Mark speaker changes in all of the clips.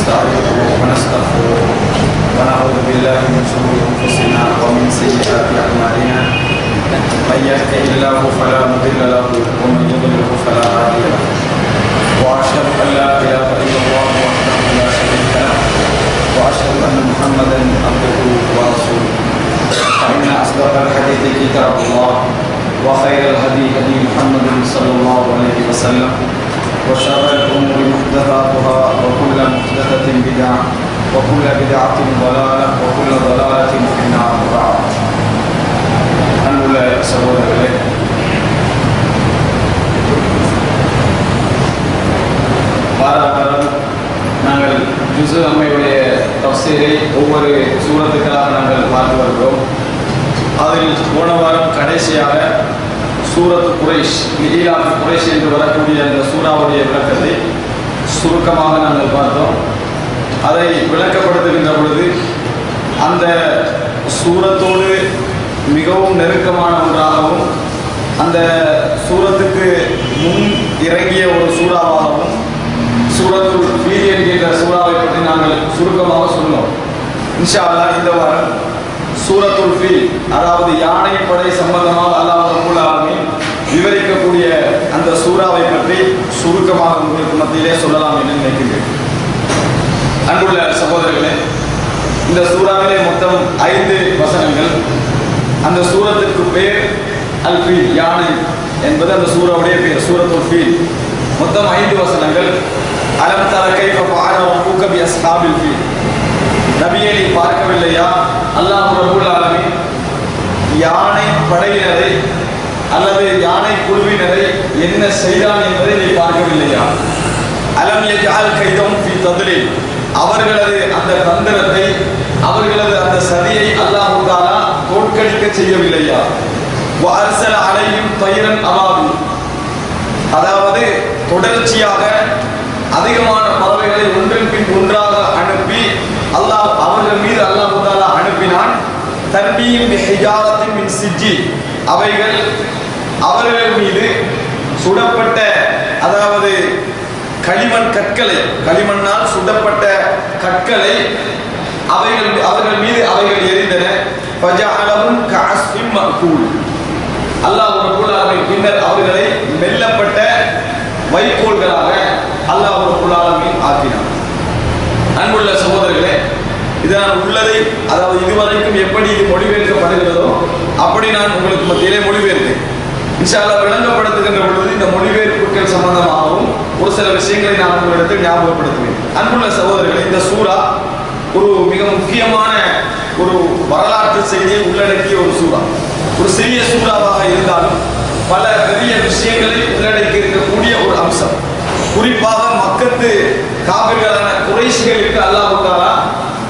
Speaker 1: ونستعينه ونستغفره ونعوذ بالله من شرور انفسنا ومن سيئات اعمالنا من يهده الله فلا مضل له ومن يضلل فلا هادي له واشهد ان لا اله الا الله وحده لا شريك له واشهد ان محمدا عبده ورسوله فان اصدق الحديث كتاب الله وخير الهدي هدي محمد صلى الله عليه وسلم وشر الأمور محدثاتها وكل محدثة بدعة وكل بدعة ضلالة وكل ضلالة في النار. அன்புள்ள சகோதரர்களே, வாராவாரம் நாங்கள் ஜுஸு அம்மையுடைய தஃசீரை ஒவ்வொரு சூரத்துக்காக நாங்கள் பார்த்து வருகிறோம். அதில் போன வாரம் கடைசியாக சூரத்து குரைஷ், ஈலாஃபு குரைஷ் என்று வரக்கூடிய அந்த சூறாவுடைய விளக்கத்தை சுருக்கமாக நாங்கள் பார்த்தோம். அதை விளக்கப்படுத்துகின்ற பொழுது அந்த சூரத்தோடு மிகவும் நெருக்கமான ஒன்றாகவும் அந்த சூரத்துக்கு முன் இறங்கிய ஒரு சூறாவாகவும் சூரத்துல் ஃபீல் என்கின்ற சூறாவை பற்றி நாங்கள் சுருக்கமாக சொன்னோம். இன்ஷா அல்லாஹ் இந்த வாரம் சூரத்துல் ஃபீல், அதாவது யானை படை சம்பந்தமாக அல்லாஹ் ரப்பல் ஆலமீன் விவரிக்கக்கூடிய அந்த சூறாவை பற்றி சுருக்கமாக உங்களுக்கு மத்தியிலே சொல்லலாம் என்று நினைக்கிறேன். அன்புள்ள சகோதரர்களே, இந்த சூறாவிலே மொத்தம் 5 வசனங்கள். அந்த சூரத்திற்கு பேர் அல் ஃபீல், யானை என்பது அந்த சூறாவுடைய பேர், சூரத்துல் ஃபீல். மொத்தம் 5 வசனங்கள். அலம் தர கைஃப ஃபஅல ரப்புக பி அஸ்ஹாபில் ஃபீல். நபியை நீ பார்க்கவில்லையா, அல்லாஹ் ரப்பல் ஆலமீன் யானை படையினரை அல்லது யானை குழுவினரை என்ன செய்தான் என்பதை நீ பார்க்கவில்லையா? அலம் யஜ்அல் கைதஹும் ஃபீ தத்லீல். அவர்களது அந்த தந்திரத்தை, அவர்களது அந்த சதியை அல்லாஹ் தஆலா தோற்கடிக்க செய்யவில்லையா? வ அர்ஸல அலைஹிம் தய்ரன் அபாபில். அதாவது தொடர்ச்சியாக அதிகமான பறவைகளை ஒன்றின் பின் ஒன்றாக அனுப்பி அல்லாஹ் அவர்கள் மீது அல்லாஹ் தஆலா அனுப்பினான். தர்பீம் பிஹிஜாரத்தின் மின் சிஜ்ஜி. அவைகள் அவர்கள் மீது சுடப்பட்ட, அதாவது களிமண் கற்களை, களிமண்ணால் சுடப்பட்ட கற்களை அவர்கள் மீது அவைகள் எரிந்தன. ஃபஜஅலஹும் கஅஸ்ஃபின் மஅகூல். அல்லாஹ் ரப்பல் ஆலமீன் பின்னர் அவர்களை மெல்லப்பட்ட வைக்கோல்களாக அல்லாஹ் ரப்பல் ஆலமீன் ஆக்கினான். அன்புள்ள சகோதரர்களே, இதனால் உள்ளதை, அதாவது இதுவரைக்கும் எப்படி இது மொழிபெயர்க்கப்படுகிறதோ அப்படி நான் உங்களுக்கு மத்தியிலே மொழிபெயர்த்தேன். இன்ஷா அல்லாஹ் விளங்கப்படுத்துகின்ற பொழுது இந்த மொழிபெயர்ப்புகள் சம்பந்தமாகவும் ஒரு சில விஷயங்களை நான் உங்களிடத்தில் ஞாபகப்படுத்துவேன். அன்புள்ள சகோதரர்களே, இந்த சூறா ஒரு மிக முக்கியமான ஒரு வரலாற்று செய்தியை உள்ளடக்கிய ஒரு சூறா. ஒரு சிறிய சூறாவாக இருந்தாலும் பல பெரிய விஷயங்களை உள்ளடக்கி இருக்கக்கூடிய ஒரு அம்சம். குறிப்பாக மக்கத்து காபிர்களான குறைஷிகளுக்கு அல்லாஹ் தஆலா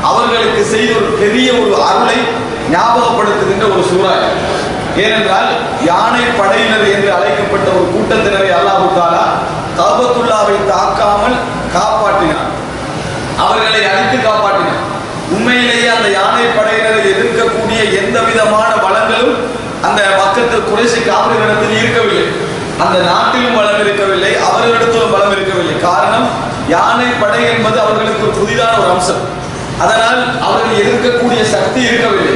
Speaker 1: அவர்களுக்கு செய்த ஒரு பெரிய ஒரு அருளை ஞாபகப்படுத்துகின்ற ஒரு சூறா. ஏனென்றால் யானை படையினர் என்று அழைக்கப்பட்ட ஒரு கூட்டத்தினரை அல்லாஹ் தஆலா கஅபத்துல்லாவை தாக்காமல் காப்பாற்றினார், அவர்களை அழித்து காப்பாற்றினார். உண்மையிலேயே அந்த யானை படையினரை எதிர்க்கக்கூடிய எந்த விதமான பலங்களும் அந்த மக்கத்து குறைஷி காபிர்களிடத்தில் இருக்கவில்லை. அந்த நாட்டிலும் பலம் இருக்கவில்லை, அவர்களிடத்திலும் பலம் இருக்கவில்லை. காரணம், யானை படை என்பது அவர்களுக்கு ஒரு புதிதான ஒரு அம்சம். அதனால் அவர்கள் எதிர்க்கக்கூடிய சக்தி இருக்கவில்லை.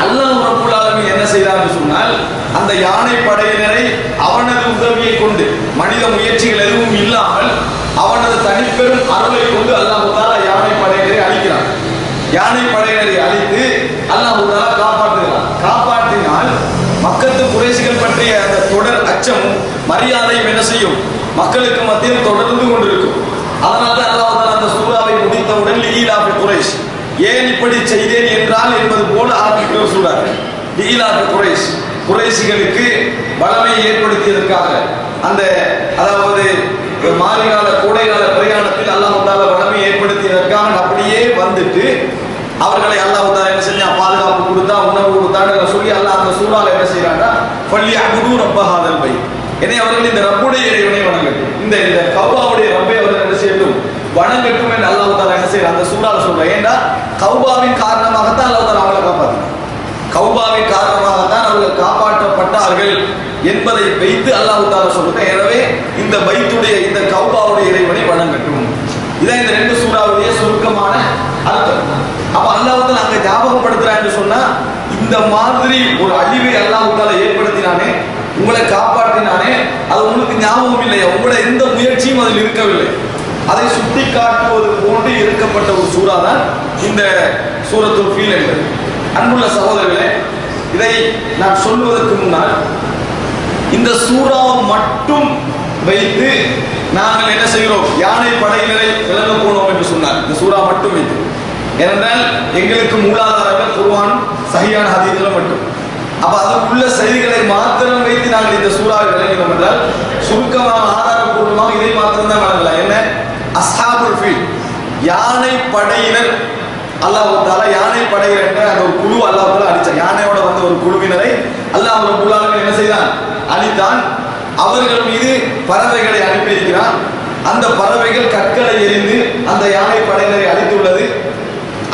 Speaker 1: அல்லாஹ் ரப்பல் ஆலமீன் என்ன செய்தார் என்று சொன்னால், அந்த யானை படையினரை அவனது உதவியை கொண்டு, மனித முயற்சிகள் எதுவும் இல்லாமல் அவனது தனிப்பெரும் அருளை கொண்டு அல்லாஹ் தஆலா யானை படையினரை அழிக்கிறான். யானை படையினரை அழித்து அல்லாஹ் தஆலா காப்பாற்றுகிறான். காப்பாற்றினால் மக்கத்து குறைஷிகள் பற்றிய அந்த தொடர் அச்சமும் மரியாதையும் என்ன செய்யும், மக்களுக்கு மத்தியில் தொடர்ந்து கொண்டிருக்கும். அதனால அல்லாஹ் தஆலா அந்த சூறாவை முடித்தவுடன் ஈலாஃபு குரைஷ், ஏன் இப்படி செய்தேன் என்றால் என்பது போல ஆரம்பிக்கிற சூறா. ஈலாஃபு குரைஷ், குறைஷிகளுக்கு பலமை ஏற்படுத்தியதற்காக, அந்த அதாவது மாரிகால கோடைகால பிரயாணத்தில் அல்லாஹ் தஆலா பலமை ஏற்படுத்தியதற்காக அப்படியே வந்துட்டு அவர்களை அல்லாஹ் தஆலா என்ன செஞ்சான், பாதுகாப்பு கொடுத்தா, உணவு கொடுத்தான்னு சொல்லி அல்லாஹ் அந்த சூறால என்ன செய்யறான்னா, ஃபல்யஅபுது ரப்ப ஹாதல் பைத். எனவே அவர்கள் இந்த ரப்புடைய இறைவனை வணங்கட்டும், இந்த கௌபாவுடைய ரப்பை அவர்கள் என்ன செய்யட்டும், வணங்கட்டும் என்று அல்லாஹ் தஆலா என்ன செய்யறான், அந்த சூறால சொல்றான். ஏண்டா கௌபாவின் காரணமாகத்தான் அல்லாஹ் தஆலா அவங்களை காப்பாற்றினான். கௌபாவின் காரணமாகத்தான் அவர்கள் காப்பாற்றப்பட்டார்கள் என்பதை வைத்து அல்லாஹ் தஆலா சொல்றான். எனவே இந்த பைத்துடைய, இந்த கௌபாவுடைய இறைவனை வணங்கட்டும். இதான் இந்த 2 சூறாவுடைய சுருக்க இந்த மாதிரி ஒரு அழிவை அல்லாஹ்வுத்தால ஏற்படுத்தினானே, உங்களை காப்பாற்றினானே, அது உங்களுக்கு ஞாபகம் இல்லையா? உங்களோட எந்த முயற்சியும் அதில் இருக்கவில்லை. அதை சுட்டி காட்டுவது போன்று இருக்கப்பட்ட ஒரு சூறா தான் இந்த சூரத்துல் ஃபீல் என்பது. அன்புள்ள சகோதரர்களே, இதை நான் சொல்வதற்கு முன்னால் இந்த சூறாவை மட்டும் வைத்து நாங்கள் என்ன செய்கிறோம், யானை படையினரை விளங்க போனோம் என்று சொன்னார். இந்த சூறா மட்டும் வைத்து, ஏனென்றால் எங்களுக்கு மூலாதாரங்கள் குர்ஆன் சஹீஹான ஹதீஸ்கள் மட்டும். அப்ப அதுக்குள்ள செய்திகளை மாத்திரம் வைத்து நாங்கள் இந்த சூறாவை விளங்கினோம் என்றால் சுருக்கமாக ஆதாரப்பூர்வமாக இதை மாத்திரம் தான் வழங்கலாம். என்ன? அஸ்ஹாபுல் ஃபீல், யானை படையினர். அல்லாஹ்வுத்தால யானை படையினர் என்ற அந்த ஒரு குழு அல்லாஹ்வுத்தால அழிச்சான். யானையோட வந்த ஒரு குழுவினரை அல்லாஹ் ரப்பல் ஆலமீன் என்ன செய்தான்? அழித்தான். அவர்கள் மீது பறவைகளை அனுப்பியிருக்கிறான். அந்த பறவைகள் கற்களை எறிந்து அந்த யானை படையினரை அழித்துள்ளது.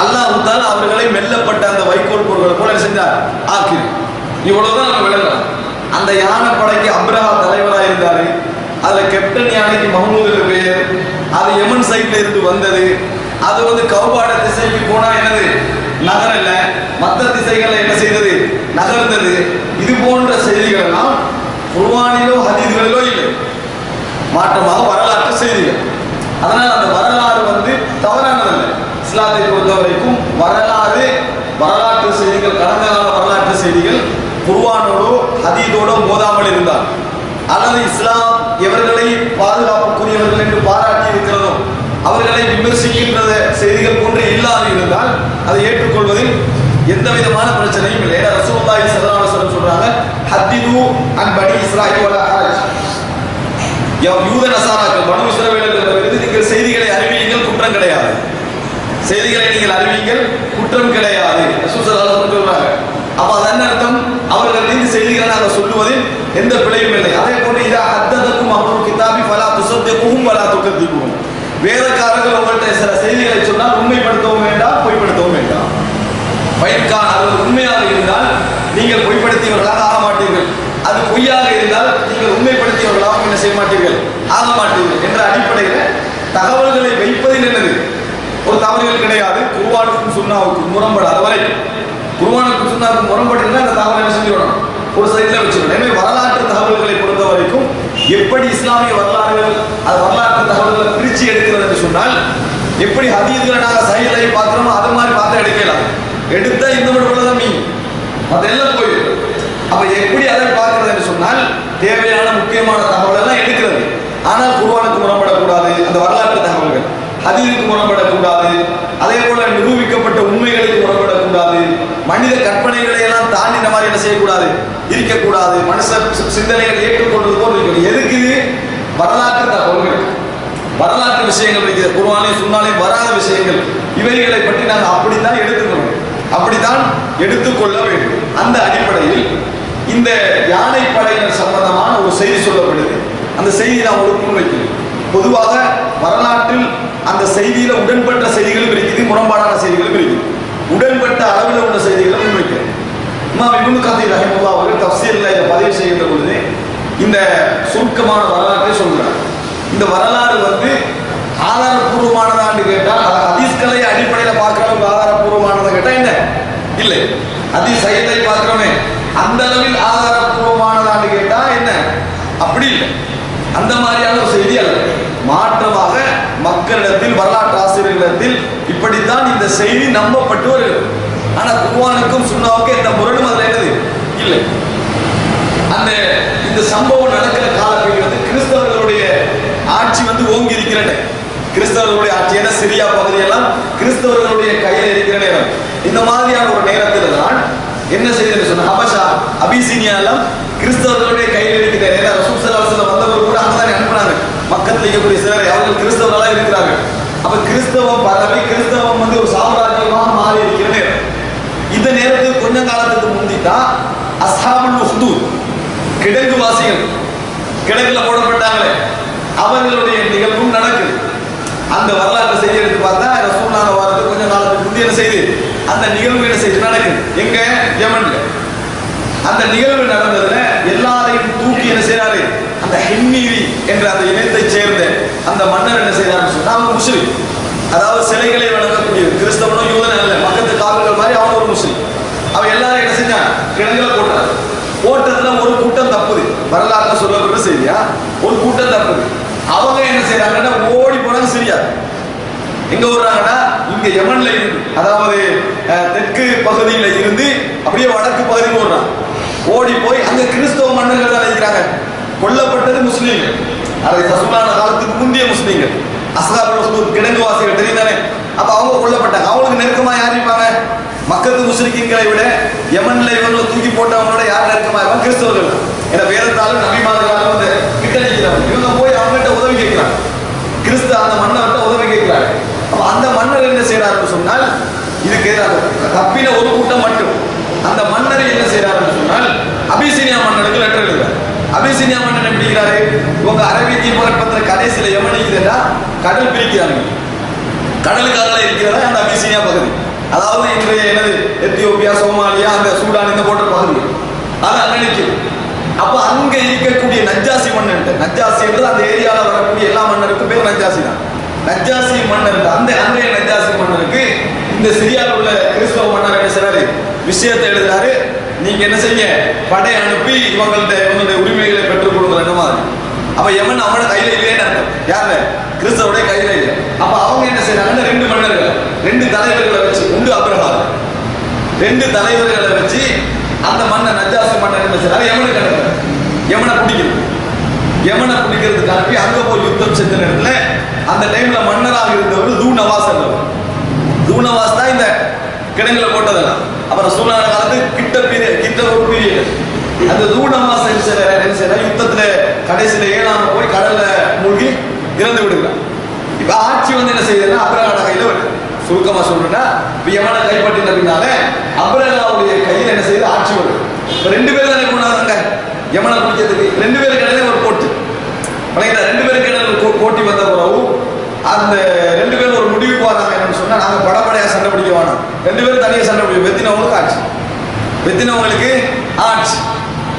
Speaker 1: அல்லாஹ்வுத்தால அவர்களை மெல்லப்பட்ட அந்த வைக்கோல் பொருட்களை போல செஞ்சார், ஆக்கினார். இவ்வளவுதான் நம்ம விளங்கலாம். அந்த யானை படைக்கு அப்ரஹா தலைவராக இருந்தாரு. அதுல கேப்டன் யானைக்கு மஹமூது பெயர். அது யமன் சைட்ல இருந்து வந்தது. அது கௌபாட திசைக்கு போனா என்னது, நகரல்ல, மற்ற திசைகள்ல என்ன செய்தது, நகர்ந்தது. இது போன்ற செய்திகள் எல்லாம் குர்ஆனிலோ ஹதீஸ்களிலோ இல்லை, மாற்றமாக வரலாற்று செய்திகள். அதனால் அந்த வரலாறு தவறானதல்ல. இஸ்லாத்தை பொறுத்த வரைக்கும் வரலாற்று செய்திகள், கடந்த கால வரலாற்று செய்திகள் குர்ஆனோடோ ஹதீஸோடோ மோதாமல் இருந்தால், அல்லது இஸ்லாம் எவர்களை பாதுகாப்புக்குரியவர்கள் என்று பாராட்டி இருக்கிறதோ அவர்களை விமர்சிக்கின்ற செய்திகள் போன்று இல்லாது இருந்தால் அதை ஏற்றுக்கொள்வதில் எந்த விதமான பிரச்சனையும் இல்லை. ரசூலுல்லாஹி ஸல்லல்லாஹு அலைஹி வஸல்லம் சொல்றாங்க, ஹத்திது அன் பனி இஸ்ராயீல் வலா ஹரஜ். யூத நசாராக்கள், பனு இஸ்ரவேலர்களிடமிருந்து நீங்கள் செய்திகளை அறிவியுங்கள், குற்றம் கிடையாது. செய்திகளை நீங்கள் அறிவியுங்கள், குற்றம் கிடையாது. ரசூல் ஸல்லல்லாஹு அலைஹி வஸல்லம் சொல்றாங்க. அப்ப அதன் அர்த்தம் அவர்கள் மீது செய்திகளை நாங்கள் சொல்லுவதில் எந்த பிழையும் இல்லை. அதே போன்று இதா ஹத்ததக்கும் அஹ்லுல் கிதாபி ஃபலா துஸத்திகுஹும் வலா துகதிபுஹும். வேதக்காரர்கள் உங்கள்கிட்ட சில செய்திகளை சொன்னால் உண்மைப்படுத்தவும் வேண்டாம், பொய்ப்படுத்தவும் வேண்டாம். பயன்கான் அது உண்மையாக இருந்தால் நீங்கள் பொய்ப்படுத்தியவர்களாக ஆக மாட்டீர்கள். அது பொய்யாக இருந்தால் நீங்கள் உண்மைப்படுத்தியவர்களாக என்ன செய்ய மாட்டீர்கள், ஆக மாட்டீர்கள் என்ற அடிப்படையில் தகவல்களை வைப்பதில் என்னது ஒரு தவறுகள் கிடையாது. குர்ஆனுக்கும் சுன்னாவுக்கும் முரண்படாத வரை, குர்ஆனுக்கும் சுன்னாவுக்கும் முரண்பட்டிருந்தால் அந்த தகவலை என்ன செஞ்சுக்கணும், ஒரு சைடில் வச்சுக்கணும். எனவே வரலாற்று தகவல்களை பொறுத்த வரைக்கும் எப்படி இஸ்லாமிய வரலாறுகள் அது வரலாற்று தகவல்களை பிரித்து எடுக்கிறது என்று சொன்னால், எப்படி ஹதீஸ்களை நாங்கள் சஹீஹை பார்க்கிறோமோ அது மாதிரி பார்த்து எடுக்கலாம். எடுத்தா இந்த மட்டும் மீன் அதெல்லாம் போயிடும். அப்ப எப்படி அதை பார்க்கிறது என்று சொன்னால், தேவையான முக்கியமான தகவல் எல்லாம் எடுக்கிறது. ஆனால் குர்ஆனுக்கு முரண்படக்கூடாது, அந்த வரலாற்று தகவல்கள் ஹதீஸுக்கு முரண்படக்கூடாது. அதே போல நிரூபிக்கப்பட்ட உண்மைகளுக்கு முரண்படக்கூடாது. மனித கற்பனைகளை எல்லாம் தாண்டி இந்த மாதிரி என்ன செய்யக்கூடாது, இருக்கக்கூடாது. மனுஷ சிந்தனைகள் ஏற்றுக்கொள்வது போல் இருக்கிறது. எதுக்கு இது? வரலாற்று தகவல்கள், வரலாற்று விஷயங்கள் இருக்கிறது. குர்ஆனிலும் சுன்னாலையும் வராத விஷயங்கள், இவைகளை பற்றி நாங்கள் அப்படித்தான் எடுத்துக்கணும், அப்படித்தான் எடுத்துக்கொள்ள வேண்டும். அந்த அடிப்படையில் இந்த யானை படையினர் சம்பந்தமான ஒரு செய்தி சொல்லப்படுது. அந்த செய்தி நான் ஒரு முன்வைக்கிறேன். பொதுவாக வரலாற்றில் அந்த செய்தியில உடன்பட்ட செய்திகளும் இருக்குது, முரண்பாடான செய்திகளும் இருக்குது. உடன்பட்ட அளவில் உள்ள செய்திகளை முன்வைக்கிறேன். இமாம் இப்னு கதீர் ரஹிமஹுல்லாஹ் அவர்கள் தஃப்சீரில் இதை பதிவு செய்கின்ற பொழுது இந்த சுருக்கமான வரலாற்றை சொல்கிறார். இந்த வரலாறு ஆதாரப்பூர்வமானதான்னு கேட்டால், அது ஹதீஸ்களை அடிப்படையில் பார்க்கிறவங்க ஆதாரப்பூர்வமானதை கேட்டால் என்ன இல்லை. ஹதீஸ் சஹீஹை பார்க்கிறோமே அந்த அளவில் ஆதாரப்பூர்வமானதான்னு கேட்டால் என்ன, அப்படி இல்லை. அந்த மாதிரியான ஒரு செய்தி அல்ல. மாற்றமாக மக்களிடத்தில், வரலாற்று ஆசிரியர்களிடத்தில் இப்படித்தான் இந்த செய்தி நம்பப்பட்டு வருகிறது. ஆனால் குர்ஆனுக்கும் சுன்னாவுக்கும் எந்த முரணும் அதில் என்னது இல்லை. இந்த சம்பவம் நடக்கிற காலப்பகுதி கிறிஸ்தவர்களுடைய ஆட்சி ஓங்கி இருக்கிற நேரம், கிறிஸ்தவர்களுடைய ஆட்சி என சிரியா பகுதியெல்லாம் கிறிஸ்தவர்களுடைய கையில் இருக்கிற நேரம். இந்த மாதிரியான ஒரு நேரத்தில் தான் என்ன செய்யுதுன்னு சொன்ன ஹபஷா, அபிசீனியா எல்லாம் கிறிஸ்தவர்களுடைய கையில் இருக்கிற நேரம். ரசூல் ஸல்லல்லாஹு அலைஹி வஸல்லம் வந்தவர் கூட அங்கதானே அனுப்புனாங்க. மக்கத்தில் இருக்கக்கூடிய சிலர் அவர்கள் கிறிஸ்தவர்களாக இருக்கிறார்கள். அப்ப கிறிஸ்தவம் பரவி கிறிஸ்தவம் ஒரு சாம்ராஜ்யமாக மாறி இருக்கிற நேரம். இந்த நேரத்துக்கு கொஞ்ச காலத்துக்கு முந்தித்தான் அஸ்ஹாபுல் உஹ்தூத், கிடங்கு வாசிகள், கிடங்குல போடப்பட்டாங்களே, அவர்களுடைய நிகழ்வும் நடக்குது. அந்த வரலாற்று செய்தி எடுத்து பார்த்தா ரசூலுல்லாஹ் வரதுக்கு கொஞ்ச காலத்துக்கு முந்தைய செய்தி அந்த நிகழ்வு என்ன செய்து நடக்குது எங்க, யமன்ல. அந்த நிகழ்வு நடந்ததுல எல்லாரையும் தூக்கி என்ன செய்யறாரு, அந்த ஹிம்மீரி என்ற அந்த இனத்தை சேர்ந்த அந்த மன்னர் என்ன செய்யறாருன்னு சொன்னா, அவங்க முஸ்லிம், அதாவது சிலைகளை வணங்கக்கூடிய கிறிஸ்தவனும் யூதனும் அல்ல, மக்கத்து காவல்கள் மாதிரி அவன் ஒரு முஸ்லிம். அவன் எல்லாரும் என்ன செஞ்ச வரலாற்று சொல்லப்படுற செய்தியா. ஒரு கூட்டம் தப்புது. அவங்க என்ன செய்யறாங்கன்னா ஓடி போனாங்க சிரியா. எங்க ஓடுறாங்கன்னா இங்க யமன்ல இருந்து, அதாவது தெற்கு பகுதியில இருந்து அப்படியே வடக்கு பகுதிக்கு ஓடுறாங்க. ஓடி போய் அங்க கிறிஸ்தவ மன்னர்கள் தான் இருக்கிறாங்க. கொல்லப்பட்டது முஸ்லீம்கள், அதை ரசூலுல்லாஹ் காலத்துக்கு முந்தைய முஸ்லீம்கள், அஸ்ஹாபுல் உக்தூத் கிடங்குவாசிகள் தெரியுதானே. அப்ப அவங்க கொல்லப்பட்டாங்க. அவங்களுக்கு நெருக்கமா யார் இருப்பாங்க? மக்கத்து முஸ்லிம்களை விட யமன்ல இவங்களை தூக்கி போட்டவங்களோட யார் நெருக்கமா இருப்பாங்க? கிறிஸ்தவர்கள். ஏன்னா வேதத்தாலும் நபிமார்களாலும் வந்து கிட்ட நிற்கிறாங்க. இவங்க போய் அவங்ககிட்ட உதவி கேட்கிறாங்க. கிறிஸ்து அந்த மன்னர்கிட்ட உதவி கேட்கிறாங்க. அப்ப அந்த மன்னர் என்ன செய்யறாருன்னு சொன்னால், இதுக்கு தப்பின ஒரு கூட்டம் மட்டும் அந்த மன்னர் என்ன செய்யறாருன்னு சொன்னால், அபிசீனியா மன்னனுக்கு லெட்டர் எழுதுறாரு. அபிசீனியா மன்னன் எப்படிங்கிறாரு? இவங்க அரபிய தீபகற்பத்தில் கடைசியில் யமன் இருக்குதுன்னா கடல் பிரிக்கிறாங்க. கடலுக்காக இருக்கிறதா அந்த அபிசீனியா பகுதி, அதாவது இன்றைய எனது எத்தியோப்பியா, சோமாலியா, அந்த சூடான் இந்த போன்ற பகுதி அது அங்க நிற்கும். அப்ப அங்க இருக்கக்கூடிய நஜ்ஜாசி மன்னன், நஜ்ஜாசி என்று அந்த ஏரியாவில் வரக்கூடிய எல்லா மன்னருக்கும் பேர் நஜ்ஜாசி தான். நஜ்ஜாசி மன்னர், அந்த அன்றைய நஜ்ஜாசி மன்னருக்கு இந்த சிரியாவில் உள்ள கிறிஸ்தவ மன்னர் என்ன செய்றாரு? விஷயத்தை எழுதுறாரு. நீங்க என்ன செய்ய, படை அனுப்பி இவங்களுடைய உரிமைகளை பெற்றுக் கொடுக்குற மாதிரி. அப்ப யமன் அவனோட கையில இல்லைன்னு அர்த்தம். யாரு? கிறிஸ்தவருடைய கையில இல்லை. அப்ப அவங்க என்ன செய்யறாங்கன்னா ரெண்டு மன்னர்கள், ரெண்டு தலைவர்களை வச்சு, உண்டு அப்ரஹாம், ரெண்டு தலைவர்களை வச்சு அந்த மன்னர் நஜ்ஜாசி மன்னர் என்ன செய்யறாரு? யமனுக்கு அனுப்புறாரு. யமனை பிடிக்கிறது, யமனை பிடிக்கிறதுக்கு அனுப்பி அங்க போய் யுத்தம் செஞ்ச நேரத்துல அந்த டைம்ல மன்னராக இருந்தவர் தூநவாஸ். தூநவாஸ் தான் இந்த கிடங்குல போட்டதெல்லாம். அப்புறம் சூழ்நிலை காலத்து கிட்ட ஒரு பீரியட் அந்த தூநவாஸ் யுத்தத்துல கடைசியில ஏழாம போய் கடல்ல மூழ்கி இறந்து விடுகிறார். இப்ப ஆட்சி வந்து என்ன செய்யுதுன்னா அப்ரஹாட கையில வருது. சுருக்கமா சொல்றேன்னா, யமனை கைப்பற்றின பின்னால அப்ரஹாவுடைய கையில் என்ன செய்யுது? ஆட்சி வருது. இப்ப ரெண்டு பேரும் தானே போனாங்க யமனை பிடிக்கிறதுக்கு. ரெண்டு பேருக்கு இடையில ஒரு போட்டி, ரெண்டு பேருக்கு இடையில போட்டி வந்த பிறகு அந்த ரெண்டு பேரும் ஒரு முடிவுக்கு வராங்க. என்னன்னு சொன்னா, நாங்க படப்படையா சண்டை பிடிக்க வேணாம், ரெண்டு பேரும் தனியாக சண்டை பிடிக்கும், வெத்தினவங்களுக்கு ஆட்சி, வெத்தினவங்களுக்கு ஆட்சி.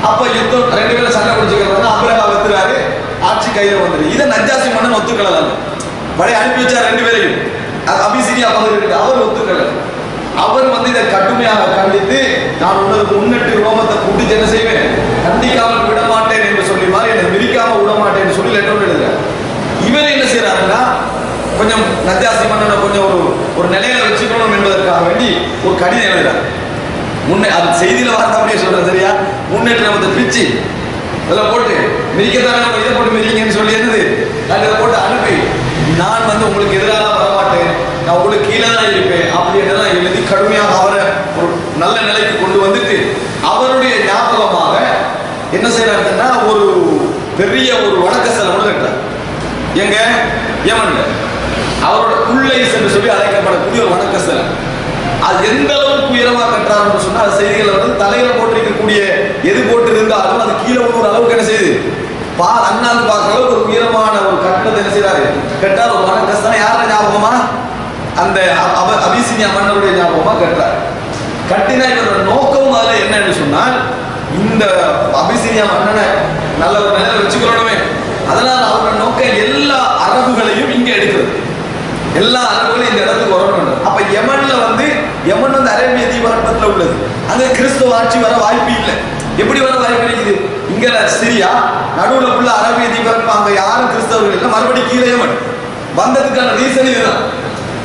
Speaker 1: அப்ப யுத்தம் ரெண்டு பேரும் சண்டை பிடிச்சிக்கிறாங்க. அப்ரஹா வெத்துறாரு, ஆட்சி கையில வந்துரு. இதை நஜ்ஜாசி மன்னன் ஒத்துக்கலாம். படை அனுப்பி வச்சார் ரெண்டு பேரையும். அபிசீனியா பகுதியில் அவர் ஒத்துக்கல. அவர் வந்து இதை கடுமையாக கண்டித்து, நான் உங்களுக்கு முன்னிட்டு ரோமத்தை கூட்டி என்ன செய்வேன், கண்டிக்காமல் விட மாட்டேன் என்று சொல்லி மாதிரி என்னை மிதிக்காம விட மாட்டேன்னு சொல்லி லெட்டர் எழுதுறாரு. இவர் என்ன செய்யறாருன்னா, கொஞ்சம் நஜ்ஜாசி மன்னனை கொஞ்சம் ஒரு நிலையில வச்சுக்கணும் என்பதற்காக வேண்டி ஒரு கடிதம் எழுதுறாரு. முன்னே அது செய்தியில வார்த்தை சொல்றேன் சரியா, முன்னேற்ற நம்ம பிச்சு இதெல்லாம் போட்டு மிதிக்கத்தானே இதை போட்டு மிதிங்கன்னு சொல்லி இருந்தது. நான் இதை போட்டு அனுப்பி, நான் வந்து உங்களுக்கு எதிராக வரமாட்டேன், நான் உங்களுக்கு கீழே தான் இருப்பேன் அப்படின்றதான் எழுதி கடுமையாக அவரை ஒரு நல்ல நிலைக்கு கொண்டு வந்துட்டு, அவருடைய ஞாபகமாக என்ன செய்யறாருன்னா ஒரு பெரிய ஒரு வணக்க ஸ்தலம் கட்டுறார். எங்க யமன்ல அவரோட குல்லைஸ் என்று சொல்லி அழைக்கப்படக்கூடிய ஒரு வணக்க ஸ்தலம். அது எந்த அளவுக்கு உயரமா கட்டுறாருன்னு சொன்னா, அது செய்திகள் வந்து தலையில போட்டிருக்கக்கூடிய எது போட்டு இருந்தாலும் அது கீழே ஒரு அளவுக்கு என்ன செய்யுது, அண்ணாந்து பார்க்கிற அளவுக்கு ஒரு உயரமான ஒரு கட்டணத்தை என்ன செய்யறாரு கட்டார். ஒரு வணக்க ஸ்தலம் யாரோட ஞாபகமா? அந்த அபிசீனியா மன்னருடைய ஞாபகமா கட்டுறாரு. கட்டினா இவரோட நோக்கம் அதுல என்னன்னு சொன்னால், இந்த அபிசீனியா மன்னனை நல்ல ஒரு நிலையில வச்சுக்கிறோமே, அதனால அவரோட நோக்கம் எல்லா அரபுகளையும் இங்க எடுக்கிறது, எல்லா அரபுகளையும் இந்த இடத்துக்கு வரணும். அப்ப யமன்ல வந்து யமன் வந்து அரேபிய தீபகற்பத்தில் உள்ளது. அங்க கிறிஸ்துவ ஆட்சி வர வாய்ப்பு இல்லை. எப்படி வர வாய்ப்பு இருக்குது? இங்க சிரியா நடுவுல உள்ள அரேபிய தீபகற்பம், அங்க யாரும் கிறிஸ்தவர்கள் இல்லை, மறுபடியும் கீழே யமன் வந்ததுக்கான ரீசன் இதுதான்.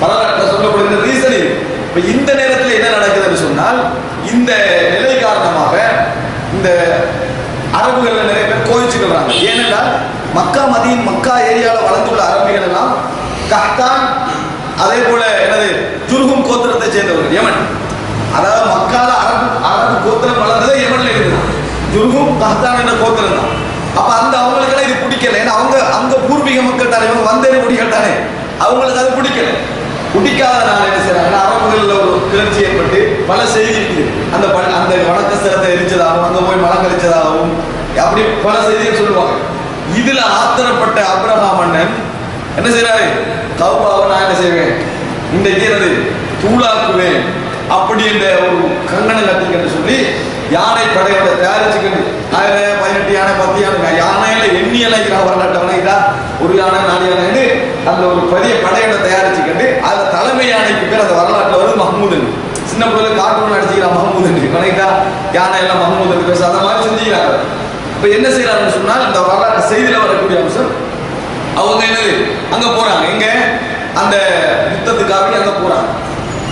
Speaker 1: வரலாற்றில் சொல்லப்படுகிற ரீசன் இது. இப்ப இந்த நேரத்தில் என்ன நடக்குதுன்னு சொன்னால், இந்த நிலை காரணமாக இந்த அரபுகள் நிறைய பேர் கோவிச்சுக்கிறாங்க. ஏனென்றால் மக்கா ஏரியாவில் வளர்ந்துள்ள அரபிகள் எல்லாம் கஹ்தான், அதே போல எனது ஜுர்ஹும் கோத்திரத்தை சேர்ந்தவர்கள் யமன். அதாவது மக்கால அரபு கோத்திரம் வளர்ந்ததே யமன்ல இருக்குது. ஜுர்ஹும் கஹ்தான் என்ற கோத்திரம் தான். அப்ப அந்த அவங்களுக்கெல்லாம் இது பிடிக்கல. ஏன்னா அங்க பூர்வீக மக்கள் தானே, இவங்க வந்தேன்னு குடிகள் தானே, அவங்களுக்கு அது பிடிக்கல. பிடிக்காதனால என்ன செய்யறாங்க, அரபுகளில் ஒரு கிளர்ச்சி ஏற்பட்டு பல செய்தி இருக்குது. அந்த வணக்க ஸ்தலத்தை எரிச்சதாகவும், அங்க போய் மலம் கழிச்சதாகவும், அப்படி பல செய்திகள் சொல்லுவாங்க. இதுல ஆத்திரப்பட்ட அப்ரஹாம் மன்னன் என்ன செய்யறாரு, கௌபாவை நான் என்ன செய்வேன், இன்றைக்கு எனது தூளாக்குவேன் அப்படி என்ற ஒரு கங்கணம் கட்டிக்கிட்டு சொல்லி யானை படையோட தயாரிச்சுக்கிட்டு 18 யானை 10 யானை யானையில எண்ணியெல்லாம் வரலாற்றவனா ஒரு யானை 4 யானை அந்த ஒரு பெரிய படையோட தயாரிச்சுக்கிட்டு அந்த தலைமை யானைக்கு பேர் அந்த வரலாற்றுல வருது மஹமூது. சின்ன பிள்ளைல கார்ட்டூன் அடிச்சுக்கிறான் மஹமூது, யானை எல்லாம் மஹமூது பேச அந்த மாதிரி செஞ்சுக்கிறாங்க. இப்ப என்ன செய்யறாங்கன்னு சொன்னால் இந்த வரலாற்று செய்தியில வரக்கூடிய அம்சம், அவங்க என்னது அங்க போறாங்க, எங்க அந்த யுத்தத்துக்காக அங்க போறாங்க.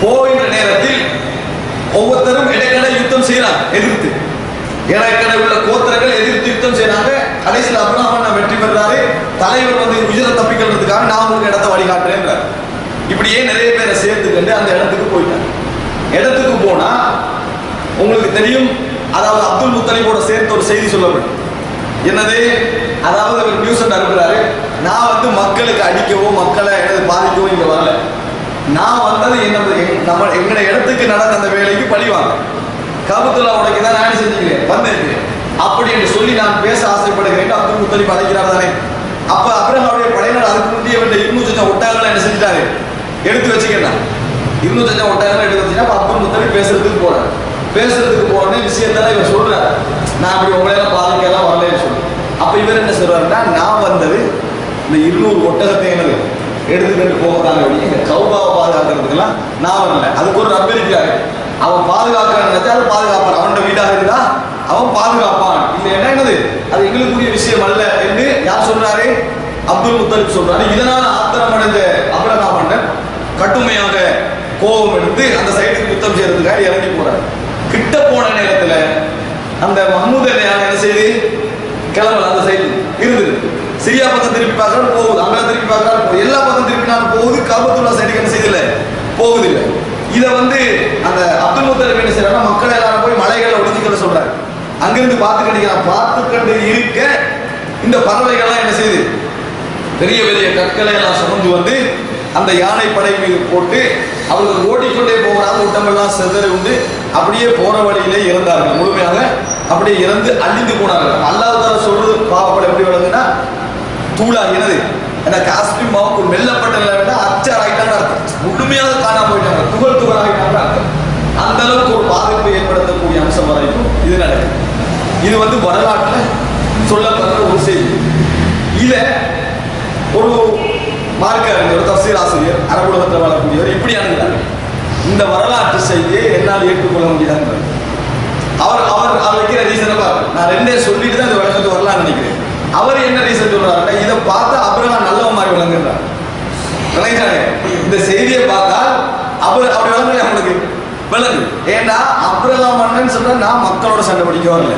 Speaker 1: போகின்ற நேரத்தில் ஒவ்வொருத்தரும் இடைக்கடை யுத்தம் செய்யறாங்க, எதிர்த்து இடைக்கடை உள்ள கோத்திரங்கள் எதிர்த்து யுத்தம் செய்யறாங்க. கடைசியில் அப்ரஹாம் வெற்றி பெறாரு. தலைவர் வந்து உயிரை தப்பிக்கிறதுக்காக நான் உங்களுக்கு இடத்த வழிகாட்டுறேன். இப்படியே நிறைய பேரை சேர்த்துக்கண்டு அந்த இடத்துக்கு போயிட்டாங்க. இடத்துக்கு போனா உங்களுக்கு தெரியும், அதாவது அப்துல் முத்தலிபோட சேர்த்து ஒரு செய்தி சொல்லப்படும். என்னது, அதாவது ஒரு நியூஸ் அனுப்புறாரு, நான் வந்து மக்களுக்கு அடிக்கவோ மக்களை எனது பாதிக்கவோ இங்க வரல, நான் வந்தது நம்ம எங்கட இடத்துக்கு நடந்த அந்த வேலைக்கு பழிவாங்க, கபத்துல்லா உடைக்கு தான் நான் செஞ்சுக்கிறேன் வந்திருக்கிறேன் அப்படி என்று சொல்லி நான் பேச ஆசைப்படுகிறேன். அப்துல் முத்தலிப் அழைக்கிறார் தானே. அப்ப அப்ரஹாமுடைய படையினர் அதுக்கு முந்தைய 200 ஒட்டகங்களை என்ன செஞ்சுட்டாரு, எடுத்து வச்சுக்கிறான். 200 ஒட்டகங்களை எடுத்து வச்சுன்னா அப்துல் முத்தலிப் பேசுறதுக்கு போறாரு. பேசுறதுக்கு போறோன்னே விஷயத்தான் இவர் சொல்றாரு, நான் அப்படி உங்களையெல்லாம் பாதிக்கலாம் வரலன்னு சொல்லி. அப்ப இவர் என்ன சொல்றாருன்னா, நான் வந்தது இந்த 200 ஒட்டகத்தை என்னது எடுத்துக்கிட்டு போகத்தாங்க, இந்த கௌபாவை பாதுகாக்கிறதுக்கெல்லாம் நான் வரல. அதுக்கு ஒரு ரப்ப இருக்கிறாரு, அவன் பாதுகாக்கிறான்னு நினைச்சா அது பாதுகாப்பான், அவனோட வீடாக இருந்தா அவன் பாதுகாப்பான், இல்லை என்ன என்னது அது எங்களுக்குரிய விஷயம் அல்ல என்று யார் சொல்றாரு, அப்துல் முத்தலிப் சொல்றாரு. இதனால் ஆத்திரமடைந்த அப்ரஹாம் மன்னன் கடுமையாக கோபம் எடுத்து அந்த சைடுக்கு யுத்தம் செய்யறதுக்காக இறங்கி போறாரு. கிட்ட போன நேரத்துல அந்த மஹ்மூத் என்ன செய்து கிளம்பல, அந்த சைடு இருந்தது. சிரியா பக்கம் திருப்பி பார்க்கறாரு போகுது, அங்கே திருப்பி பார்க்கறாரு போகுது, எல்லா பக்கம் திருப்பினாலும் போகுது, கபத்துல்லா சைடுக்கு என்ன செய்யல போகுது இல்லை. இதை வந்து அந்த அப்துல் முத்தலிப் என்ன செய்யறாங்க, மக்கள் எல்லாரும் போய் மலைகளை ஒடுக்கிக்கொள்ள சொல்றாரு. அங்கிருந்து பார்த்துக்கண்டு இருக்க இந்த பறவைகள்லாம் என்ன செய்யுது, பெரிய பெரிய கற்களை எல்லாம் சுமந்து வந்து அந்த யானை படை மீது போட்டு அவர்கள் ஓடிக்கொண்டே போகிறாங்க. ஊட்டமெல்லாம் செதறி உண்டு அப்படியே போற வழியிலே இறந்தார்கள், முழுமையாக அப்படியே இறந்து அழிந்து போனார்கள். அல்லாஹ் சொல்றது பாவப்பட எப்படி வழங்குன்னா, தூளாகினது ஏன்னா காஸ்டியூம் மாவுக்கு மெல்லப்பட்ட நிலை அச்சாராயிட்டாங்க அர்த்தம், முழுமையாக காணாம போயிட்டாங்க, துகள் துகளாகிட்டாங்க அர்த்தம். அந்த அளவுக்கு ஒரு பாதிப்பை ஏற்படுத்தக்கூடிய அம்சம் வரைக்கும் இது நடக்குது. இது வந்து வரலாற்றில் சொல்லப்படுற ஒரு செய்தி. இதை ஒரு மார்க்க அறிஞர், தஃசீர் ஆசிரியர், அரபுலகத்தில் வாழக்கூடியவர் இப்படி அணுகிறார், இந்த வரலாற்று செய்தியை என்னால் ஏற்றுக்கொள்ள முடியாது. அவர் வைக்கிற ரீசனை பாருங்க, நான் ரெண்டே சொல்லிட்டு தான் இந்த விளக்கத்தை வரலாம்னு நினைக்கிறேன். அவர் என்ன ரீசன் சொல்றாருன்னா, இதை பார்த்தா அப்ரஹாம் நல்லவ மாதிரி விளங்குறார். விளங்குறாங்க, இந்த செய்தியை பார்த்தால் அவர் அப்படி விளங்குறது அவங்களுக்கு விளங்கு. ஏன்னா அப்ரஹாம் மன்னன் சொல்ற, நான் மக்களோட சண்டை பிடிக்க வரல,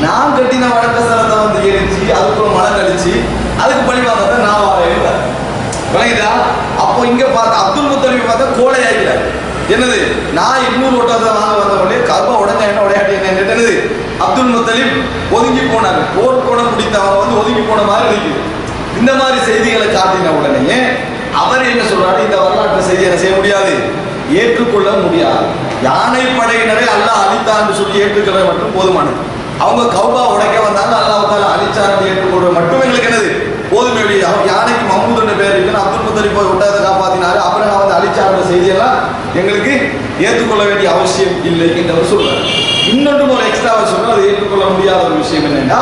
Speaker 1: நான் கட்டின வழக்க ஸ்தலத்தை வந்து எரிச்சு அதுக்குள்ள மழை கழிச்சு அதுக்கு பழி வாங்க நான் வரேன். விளங்குதா? அப்போ இங்க பார்த்த அப்துல் முத்தலிப் பார்த்தா கோலை ஆகிறார். என்னது, நான் 200 ஒட்டகத்தை வாங்க வந்தவொடனே கர்ப்ப உடனே என்ன உடையாட்டி என்னது, அப்துல் முத்தலிப் ஒதுங்கி போனார். போர்க்கோணம் பிடித்தவங்க வந்து ஒதுங்கி போன மாதிரி இருக்குது. இந்த மாதிரி செய்திகளை காட்டின உடனே அவர் என்ன சொல்றாரு, இந்த வரலாற்று செய்தி என்ன செய்ய முடியாது, ஏற்றுக்கொள்ள முடியாது. யானை படையினரை அல்லாஹ் அழித்தான்னு சொல்லி ஏற்றுக்கொள்ள மட்டும் போதுமானது. அவங்க கௌபா உடைக்க வந்தாங்க, அல்லாஹ் அழிச்சார் ஏற்றுக்கொள்ள மட்டும் எங்களுக்கு என்னது போதுமே. யானைக்கு மஹ்மூத் பேர் இருக்குன்னு அப்துல் முத்தலிப் போய் ஒட்டகத்தை காப்பாத்தினாரு, அப்ரஹாம் வந்து அழிச்சாருன்ற செய்தியெல்லாம் எங்களுக்கு ஏற்றுக்கொள்ள வேண்டிய அவசியம் இல்லை என்றவர் சொல்றாரு. இன்னொன்றும் ஒரு எக்ஸ்ட்ராவை சொல்றாரு, அது ஏற்றுக்கொள்ள முடியாத ஒரு விஷயம் என்னன்னா,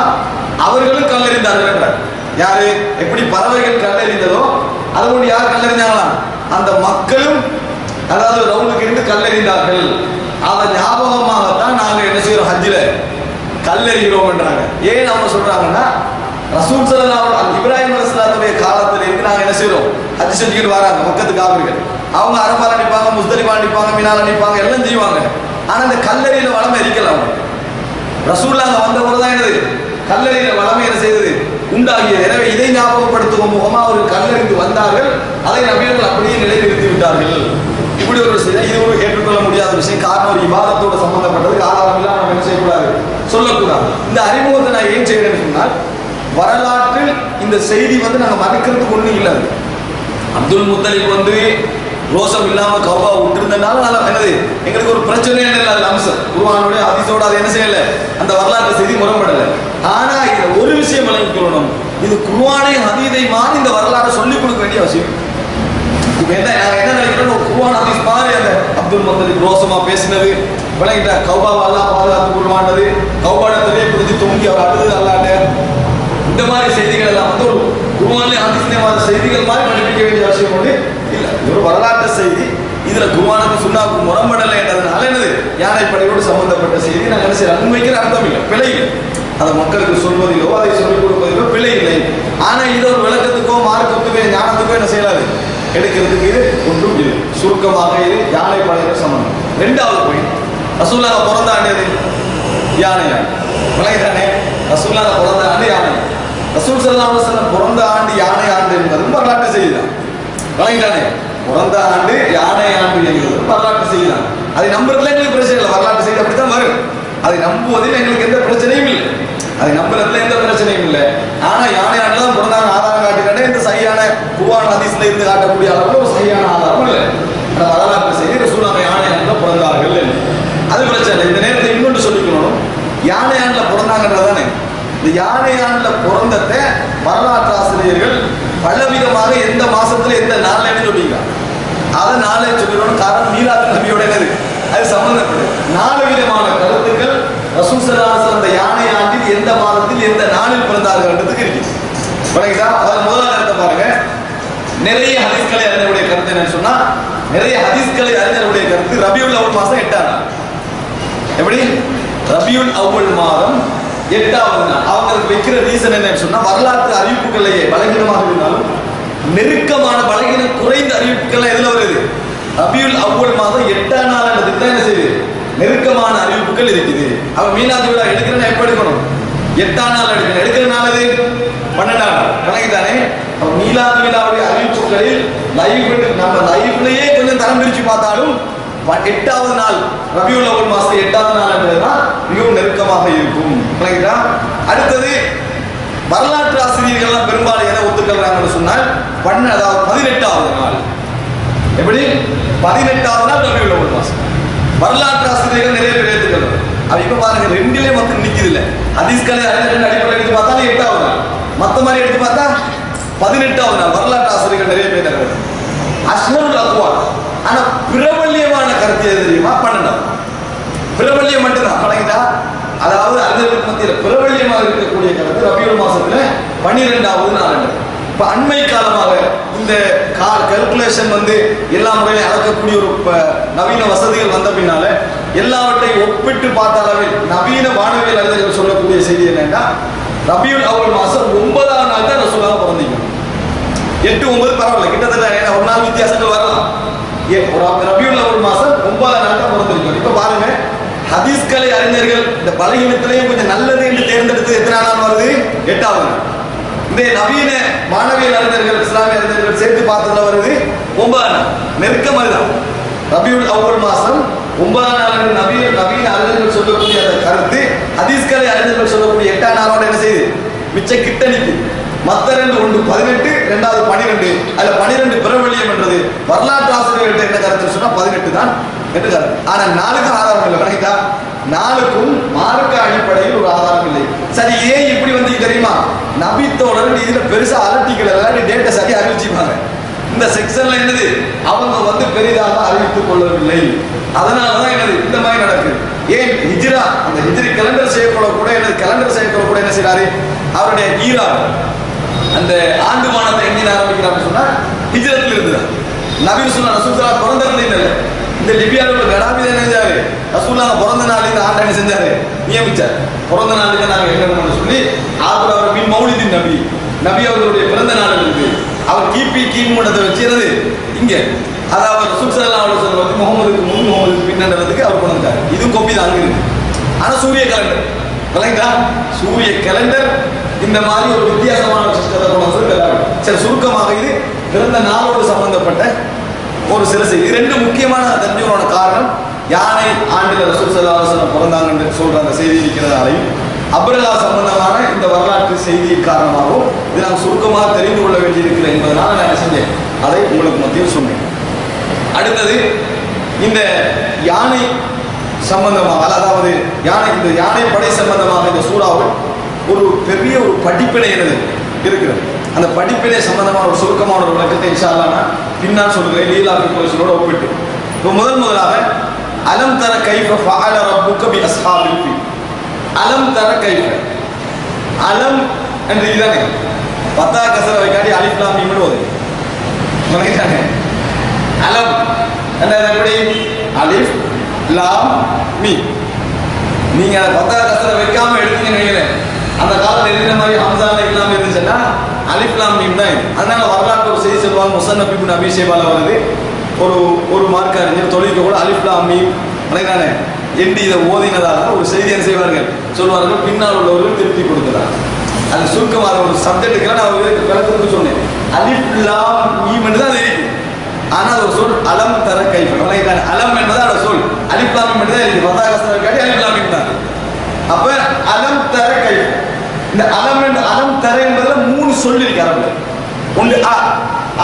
Speaker 1: அவர்களும் கல்லறிந்தார்கள் என்றார். யாரு, எப்படி பறவைகள் கல்லறிந்ததோ அதோடு யார் கல்லறிஞ்சாங்களாம், அந்த மக்களும் அதாவது ரவுலுக்கு இருந்து கல்லறிந்தார்கள். அதை ஞாபகமாகத்தான் நாங்க என்ன செய்யறோம், ஹஜ்ஜில் கல்லறிகிறோம் என்றாங்க. ஏன் அவங்க சொல்றாங்கன்னா, ரசூல் ஸல்லல்லாஹு அலைஹி இப்ராஹிம் அலைஹிஸ்ஸலாத்துடைய காலத்துல இருந்து நாங்க என்ன செய்யறோம், ஹஜ் செஞ்சுக்கிட்டு வராங்க மக்கத்து காபிர்கள். அவங்க அரபால நிப்பாங்க, முஸ்தலிஃபா நிப்பாங்க, மினால நிப்பாங்க, எல்லாம் செய்வாங்க. ஆனா இந்த கல்லறியில வளமை இருக்கலாம். ரசூலுல்லாஹ் வந்த போதுதான் என்னது, கல்லறியில வளமை என்ன செய்தது உண்டாகியது. எனவே இதை ஞாபகப்படுத்தும் முகமா அவர்கள் கல்லறிந்து வந்தார்கள், அதை நபியர்கள் அப்படியே நிலைநிறுத்தி விட்டார்கள். இப்படி ஒரு விஷயம், இது ஒரு ஏற்றுக்கொள்ள முடியாத விஷயம். காரணம் ஒரு இபாதத்தோட சம்பந்தப்பட்டது, ஆதாரம் இல்லாம நம்ம என்ன செய்யக்கூடாது, சொல்லக்கூடாது. இந்த அறிமுகத்தை நான் ஏன் செய்யறேன்னு சொன்னால், வரலாற்றில் இந்த செய்தி வந்து நாங்கள் மறைக்கிறதுக்கு ஒன்றும் இல்லை. அப்துல் முத்தலிப் வந்து ரோசம் இல்லாம கௌபா விட்டுருந்தனால என்னது எங்களுக்கு ஒரு பிரச்சனை இல்லை. அம்சம் குர்ஆனுடைய ஹதீஸோட அதை என்ன செய்யல, அந்த வரலாற்று செய்தி முரண்படலை. ஆனா இதுல ஒரு விஷயம் விளங்கிக் கொள்ளணும், இது குர்ஆனை ஹதீஸை மாதிரி இந்த வரலாறு சொல்லிக் கொடுக்க வேண்டிய அவசியம். என்ன நினைக்கிறோம், குர்ஆன் ஹதீஸ் மாதிரி அந்த அப்துல் முத்தலிப் ரோசமா பேசினது விளங்கிட்டா, கௌபாவை அல்லாஹ் பாதுகாத்து கொள்வாண்டது, கௌபாடத்திலே பிடிச்சி தொங்கி அவர் அழுது அல்லாட்ட, இந்த மாதிரி செய்திகள் எல்லாம் வந்து ஒரு குர்ஆனிலே ஹதீஸ்லே மாதிரி செய்திகள் மாதிரி படிப்பிக்க வேண்டிய அவசியம் உண்டு இல்லை. இது ஒரு வரலாற்று செய்தி, இதுல குர்ஆனுக்கு சுன்னாவுக்கு முரண்படலை என்றதுனால என்னது யானை படையோடு சம்பந்தப்பட்ட செய்தி நாங்கள் என்ன செய்ய அனுமதிக்கிற அர்த்தம் இல்லை, பிழை இல்லை. அதை மக்களுக்கு சொல்வதிலோ அதை சொல்லிக் கொடுப்பதிலோ பிழை இல்லை. ஆனால் இது ஒரு விளக்கத்துக்கோ மார்க்கத்துக்கோ ஞானத்துக்கோ என்ன செய்யலாது, எடுக்கிறதுக்கு இது ஒன்றும் இல்லை. சுருக்கமாக இது யானை படைகிற சம்பந்தம். ரெண்டாவது போய் ரசூலுல்லாஹ் பிறந்த ஆண்டு எது? யானை ஆண்டு. விளங்கிதானே? ரசூலுல்லாஹ் பிறந்த ஆண்டு யானை. ரசூல் ஸல்லல்லாஹு அலைஹி வஸல்லம் பிறந்த ஆண்டு யானை ஆண்டு என்பதும் வரலாற்று செய்திதான். விளங்கிதானே? பிறந்த ஆண்டு யானை ஆண்டு என்பதும் வரலாற்று செய்திதான். அதை நம்புறதுல எங்களுக்கு பிரச்சனை இல்லை. வரலாற்று செய்தி அப்படித்தான் வரும். அதை நம்புவதில் எங்களுக்கு எந்த பிரச்சனையும் இல்லை. அதை நம்புறதுல எந்த பிரச்சனையும் இல்லை. ஆனா யானை ஆண்டு தான் பிறந்தாங்க ஆதாரம் காட்டுக்கிட்டே இந்த சரியான குர்ஆன் ஹதீஸ்ல இருந்து காட்டக்கூடிய அளவுக்கு ஒரு சரியான ஆதாரம் இல்லை. அந்த வரலாற்று செய்தி ரசூலுல்லாஹ் யானை ஆண்டுல பிறந்தார்கள். அது பிரச்சனை. இந்த நேரத்தில் இன்னொன்று சொல்லிக்கணும், யானை ஆண்டுல பிறந்தாங்கன்றதானே. இந்த யானை ஆண்டுல பிறந்தத வரலாற்று ஆசிரியர்கள் பலவிதமாக எந்த மாசத்துல எந்த நாள்லன்னு சொல்லிக்கலாம். அதை நாளே சொல்லிடணும். காரணம் மீலாது நபியோட என்னது அது சம்பந்தப்படும். 4 விதமான கருத்துக்கள் ரசூல் ஸல்லல்லாஹு அலைஹி வஸல்லம் அந்த யானை ஆண்டில் எந்த மாதத்தில் எந்த நாளில் பிறந்தார்கள்ன்றதுக்கு இருக்கு. புரியுதா? அது முதலாவது கருத்தை பாருங்க. நிறைய ஹதீஸ்களை அறிஞருடைய கருத்து என்னன்னு சொன்னா, நிறைய ஹதீஸ்களை அறிஞருடைய கருத்து ரபியுல் அவ்வல் மாசம் 8ஆம் நாள். எப்படி? ரபியுல் அவ்வல் மாதம் 8வது நாள். அவங்களுக்கு வைக்கிற ரீசன் என்னன்னு சொன்னா, வரலாற்று அறிவிப்புகளையே பலகீனமாக இருந்தாலும் நெருக்கமான பலகீனம் குறைந்த அறிவிப்புகள் எதுல வருது? ரபியுல் அவ்வல் மாதம் 8ஆம் நாள் என்றதுக்கு தான் என்ன செய்யுது, நெருக்கமான அறிவிப்புகள் இருக்குது. அவன் மீனாது விழா எடுக்கிறேன்னா எப்ப எடுக்கணும்? 8ஆம் நாள் எடுக்கணும். எடுக்கிற நாள் அது 12ஆம் நாள். கணக்குதானே? மீலாது விழாவுடைய அறிவிப்புகளில் நம்ம லைவ்லயே கொஞ்சம் தரம் பிரிச்சு பார்த்தாலும் 8வது நாள் ரபியுல் அவ்வல் மாசம் 8வது நாள் என்றதுதான் மிகவும் நெருக்கமாக இருக்கும். கணக்குதா? அடுத்தது வரலாற்று ஆசிரியர்கள் பெரும்பாலும் எதை ஒத்துக்கிறாங்கன்னு சொன்னால் அதாவது 18வது நாள். எப்படி? 18வது நாள் ரபியுல் அவ்வல் மாசம். வரலாற்று ஆசிரியர்கள் நிறைய பேர் ஏற்றுக்கிறாங்க. அது இப்ப பாருங்க, ரெண்டிலே மட்டும் நிக்குது இல்ல. ஹதீஸ்களை அறிஞர்கள் அடிப்படையில் எடுத்து பார்த்தா 8வது நாள், மத்த மாதிரி எடுத்து பார்த்தா 18வது நாள். வரலாற்று ஆசிரியர்கள் நிறைய பேர் இருக்கிறது. அஷ்ஹருல் அக்வால். ஆனா பிரபல்யமான கருத்து எது தெரியுமா? 12வது. பிரபல்யம் மட்டும்தான். பழகிட்டா? அதாவது அறிஞர்களுக்கு மத்தியில் பிரபல்யமாக இருக்கக்கூடிய கருத்து ரபியுல் மாசத்துல 12வது நாள். இப்ப அண்மை காலமாக இந்த கால்குலேஷன் எல்லா முறையிலும் அளக்கக்கூடிய ஒரு நவீன வசதிகள் வந்த பின்னால எல்லாவற்றையும் ஒப்பிட்டு பார்த்த அளவில் நவீன வானவியல் அறிஞர்கள் சொல்லக்கூடிய செய்தி என்னன்னா, ரபியுல் அவ்வல் மாசம் 9ஆம் நாள் தான் ரசூலுல்லாஹ் பிறந்தீங்க. 8, 9 பரவாயில்ல, கிட்டத்தட்ட ஒரு நாள் வித்தியாசங்கள் வரலாம். ரபியுல் அவ்வல் மாசம் 9ஆம் நாள் தான் பிறந்திருக்கும். இப்ப பாருங்க, ஹதீஸ்களை அறிஞர்கள் இந்த பலகீனத்திலையும் கொஞ்சம் நல்லது என்று தேர்ந்தெடுத்து எத்தனை நாள் வருது? 8வது நாள். இந்த நவீன மாணவியல் அறிஞர்கள் இஸ்லாமிய அறிஞர்கள் சேர்த்து பார்த்ததுல வருது 9ஆம் நாள். நெருக்கம் அதுதான். ரபியுல் அவ்வல் மாசம் 9ஆம் நாள் என்று நவீன அறிஞர்கள் சொல்லக்கூடிய அந்த கருத்து ஹதீஸ்களை அறிஞர்கள் சொல்லக்கூடிய 8ஆம் நாளோட என்ன செய்யுது? மிச்ச கிட்ட நிற்குது. மற்ற 2 ஒன்று 18, 2வது 12. அதுல 12 பிரபல்யம் என்றது வரலாற்று ஆசிரியர்கள்ட்ட என்ன கருத்து சொன்னா 18 தான் என்று கருத்து. ஆனா நாளுக்கு ஆதாரம் இல்லை. கணக்கிட்டா நாளுக்கும் மார்க்க அடிப்படையில் ஒரு ஆதாரம் இல்லை. சரி, ஏன் இப்படி தெரியுமா? நபித்தோழர் இதுல பெருசா அலட்டிகள் எல்லாம் டேட்டா சரியா அறிவிச்சுப்பாங்க. இந்த செக்ஷன்ல என்னது, அவங்க பெரிதாக அறிவித்துக் கொள்ளவில்லை. அதனாலதான் என்னது இந்த மாதிரி நடக்குது. ஏன் ஹிஜ்ரா, அந்த ஹிஜ்ரி கேலண்டர் செய்யக்கூட என்ன செய்யறாரு? அவருடைய ஈரான் அந்த ஆண்டு மானத்தை எங்க ஆரம்பிக்கிறான்னு சொன்னா ஹிஜ்ரத்தில் இருந்துதான். நபி ரசூலுல்லாஹ் பிறந்தது இல்லை. இந்த லிபியாவில் உள்ள கடாபி என்ன செஞ்சாரு? ரசூலுல்லாஹ் பிறந்த நாள் இந்த ஆண்டு என்ன செஞ்சாரு? நியமிச்சார். பிறந்த நாளுக்கு நாங்கள் என்ன சொல்லி அவர் பின் மௌலிதின் நபி அவர்களுடைய பிறந்த நாள் இருக்கு. அவர் கிமூடத்தை வச்சுறது இங்க, அதாவது ரசூல் ஸல்லல்லாஹு அலைஹி வஸல்லம் முகமதுக்கு முன் முகமதுக்கு பின்னன்றதுக்கு அவர் கொண்டாரு. இது கோப்பி தான் அங்க இருக்கு. ஆனா சூரிய கேலண்டர் விளங்கிட்டா? சூரிய கேலண்டர் இந்த மாதிரி ஒரு வித்தியாசமான சிஸ்டத்தை கொண்டு. சரி, சுருக்கமாக இது பிறந்த நாளோடு சம்பந்தப்பட்ட ஒரு சில செய்தி. 2 முக்கியமான தெரிஞ்சவனோட காரணம், யானை ஆண்டில் ரசூல் ஸல்லல்லாஹு அலைஹி வஸல்லம் பிறந்தாங்கன்னு சொல்ற அந்த செய்தி இருக்கிறதாலையும் அப்ரஹா சம்பந்தமான இந்த வரலாற்று செய்தி காரணமாகவும் இதை நான் சுருக்கமாக தெரிந்து கொள்ள வேண்டியிருக்கிறேன் என்பதனால நான் என்ன செஞ்சேன், அதை உங்களுக்கு மத்தியில் சொன்னேன். அடுத்தது இந்த யானை சம்பந்தமாக, அதாவது இந்த யானை படை சம்பந்தமாக இந்த சூறாவில் ஒரு பெரிய ஒரு படிப்பினை இருக்கிறது. அந்த படிப்பினை சம்பந்தமான ஒரு சுருக்கமான ஒரு விளக்கத்தை இன்ஷா அல்லாஹ் நான் பின்னால் சொல்கிறேன் லீலாஃபி கோர்ஸோட ஒப்பிட்டு. இப்போ முதலாக அலம் தர கைஃப ஃபஅல ரப்புக பி அஸ்ஹாபில் ஃபீல். அலம் தர கைஃப, அலம் என்று இதுதானே பத்தா கசர வைக்காடி அலிஃப் லாம் மீம் ஓது மனைதானே. அலம் என்ன எப்படி? அலிஃப் லாம் மீம். நீங்க அதை பத்தா கசர வைக்காம எடுத்தீங்கன்னு வைங்களேன், அந்த காலத்தில் இருக்கிற மாதிரி ஹம்சால இல்லாமல் இருந்துச்சுன்னா அலிஃப் லாம் மீம் தான் இது. அதனால வரலாற்று ஒரு செய்தி சொல்லுவாங்க, முஸன்னஃப் இப்னு அபீ ஷைபால வருது, ஒரு மார்க்க அறிஞர் தொழிலுக்கு கூட அலிஃப் லாம் மீம் தானே என்று இதை ஓதினதாக ஒரு செய்தி என்ன செய்வார்கள் சொல்வார்கள், பின்னால் உள்ளவர்கள் திருப்தி கொடுக்கிறார். அது சுருக்கமாக ஒரு சப்ஜெக்டுக்கு நான் விளக்கத்துக்கு சொன்னேன், அலிஃப் லாம் மீம் என்று தான் அது இருக்கு. ஆனால் ஒரு சொல் அலம் தர கைஃப, அலம் என்பது அந்த சொல், அலிஃப் லாம் மீம் தான் இருக்கு, ஃபதா கஸ்ரா காட்டி அலிஃப் லாம் மீம் தான். அப்ப அலம் தர கைஃப, இந்த அலம் தர என்பதுல 3 சொல் இருக்கு அரபுல. ஒன்று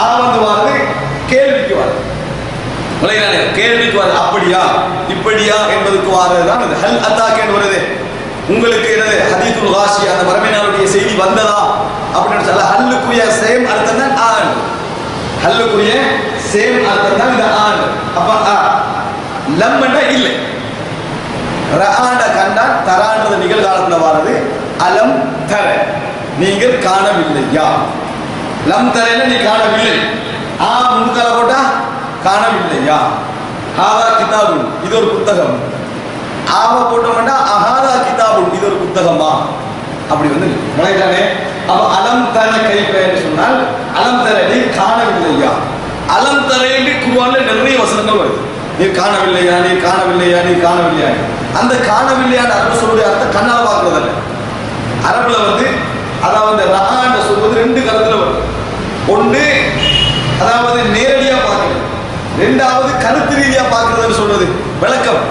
Speaker 1: ஆ வந்து வாரு கேள்விக்கு வாரு, கேள்விக்கு வாரு, அப்படியா இப்படியா என்பதுக்கு வாரதுதான் அது ஹல் அத்தாக் என்று வருது. உங்களுக்கு என்னது ஹதீதுல் காஷி அந்த மரபினாருடைய செய்தி வந்ததா அப்படின்னு சொல்ல, ஹல்லுக்குரிய சேம் அர்த்தம் தான் ஆன், ஹல்லுக்குரிய சேம் அர்த்தம் தான் இந்த ஆன். அப்ப லம்மன்னா இல்லை, ரஆண்ட கண்டா தரான்றது நிகழ்காலத்துல வாரது. அலம் தர நீங்கள் காணவில்லையா, லம் தரையில நீ காணவில்லை, முன்கால போட்டா காணவில்லையா. ஹாதா கிதாபுன் இது ஒரு புத்தகம், ஆவ போட்டோம்னா அஹாதா கிதாபுன் இது ஒரு புத்தகமா அப்படி வந்து விளையாட்டானே. அப்ப அலம் தர கைப்பெயர் சொன்னால் அலம் தர நீ காணவில்லையா. அலம் தர என்று குர்ஆன்ல நிறைய வசனங்கள் வருது, நீ காணவில்லையா நீ காணவில்லையா நீ காணவில்லையா. அந்த காணவில்லையான அரபு சொல்லுடைய அர்த்தம் கண்ணால பார்க்கறதில்ல. அரபுல வந்து அதாவது ரஹான்னு சொல்வது 2 கருத்துல வரும். ஒன்று அதாவது நேரடியா பார்க்கிறது, 2வது கருத்து ரீதியா பார்க்கிறதுன்னு சொல்றது விளக்கம்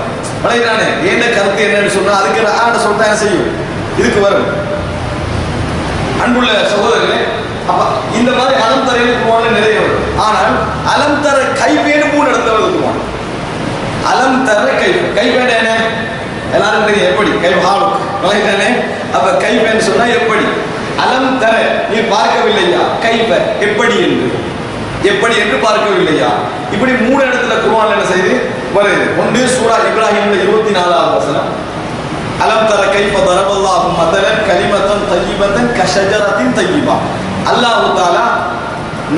Speaker 1: விளையாடானே. என்ன கருத்து என்னன்னு சொன்னா அதுக்கு ரஹான்னு சொல்லிட்டா என்ன செய்யும், இதுக்கு வரும். அன்புள்ள சகோதரர்களே, அப்ப இந்த மாதிரி அலம் தரையில் குர்ஆன்ல நிறைய வரும். ஆனால் அலம் தர கைவேன்னு 3 இடத்துல வருவாங்க. அலம் தர கைவேட என்ன எல்லாரும் தெரியும், எப்படி கைவாலும் விளையாட்டானே. அப்ப கைவேன்னு சொன்னா எப்படி, அலம் தர நீ பார்க்கவில்லையா, கைவ எப்படி என்று பார்க்கவில்லையா. இப்படி 3 இடத்துல குர்ஆன்ல என்ன செய்து வருது. ஒன்று சூரா இப்ராஹிம்ல 24வது வசனம், அலம் தர கைஃப தரபல்லாஹு மதலன் கலிமத்தன் தய்யிபத்தன் கஷஜரத்தின் தய்யிபா. அல்லாஹ் தஆலா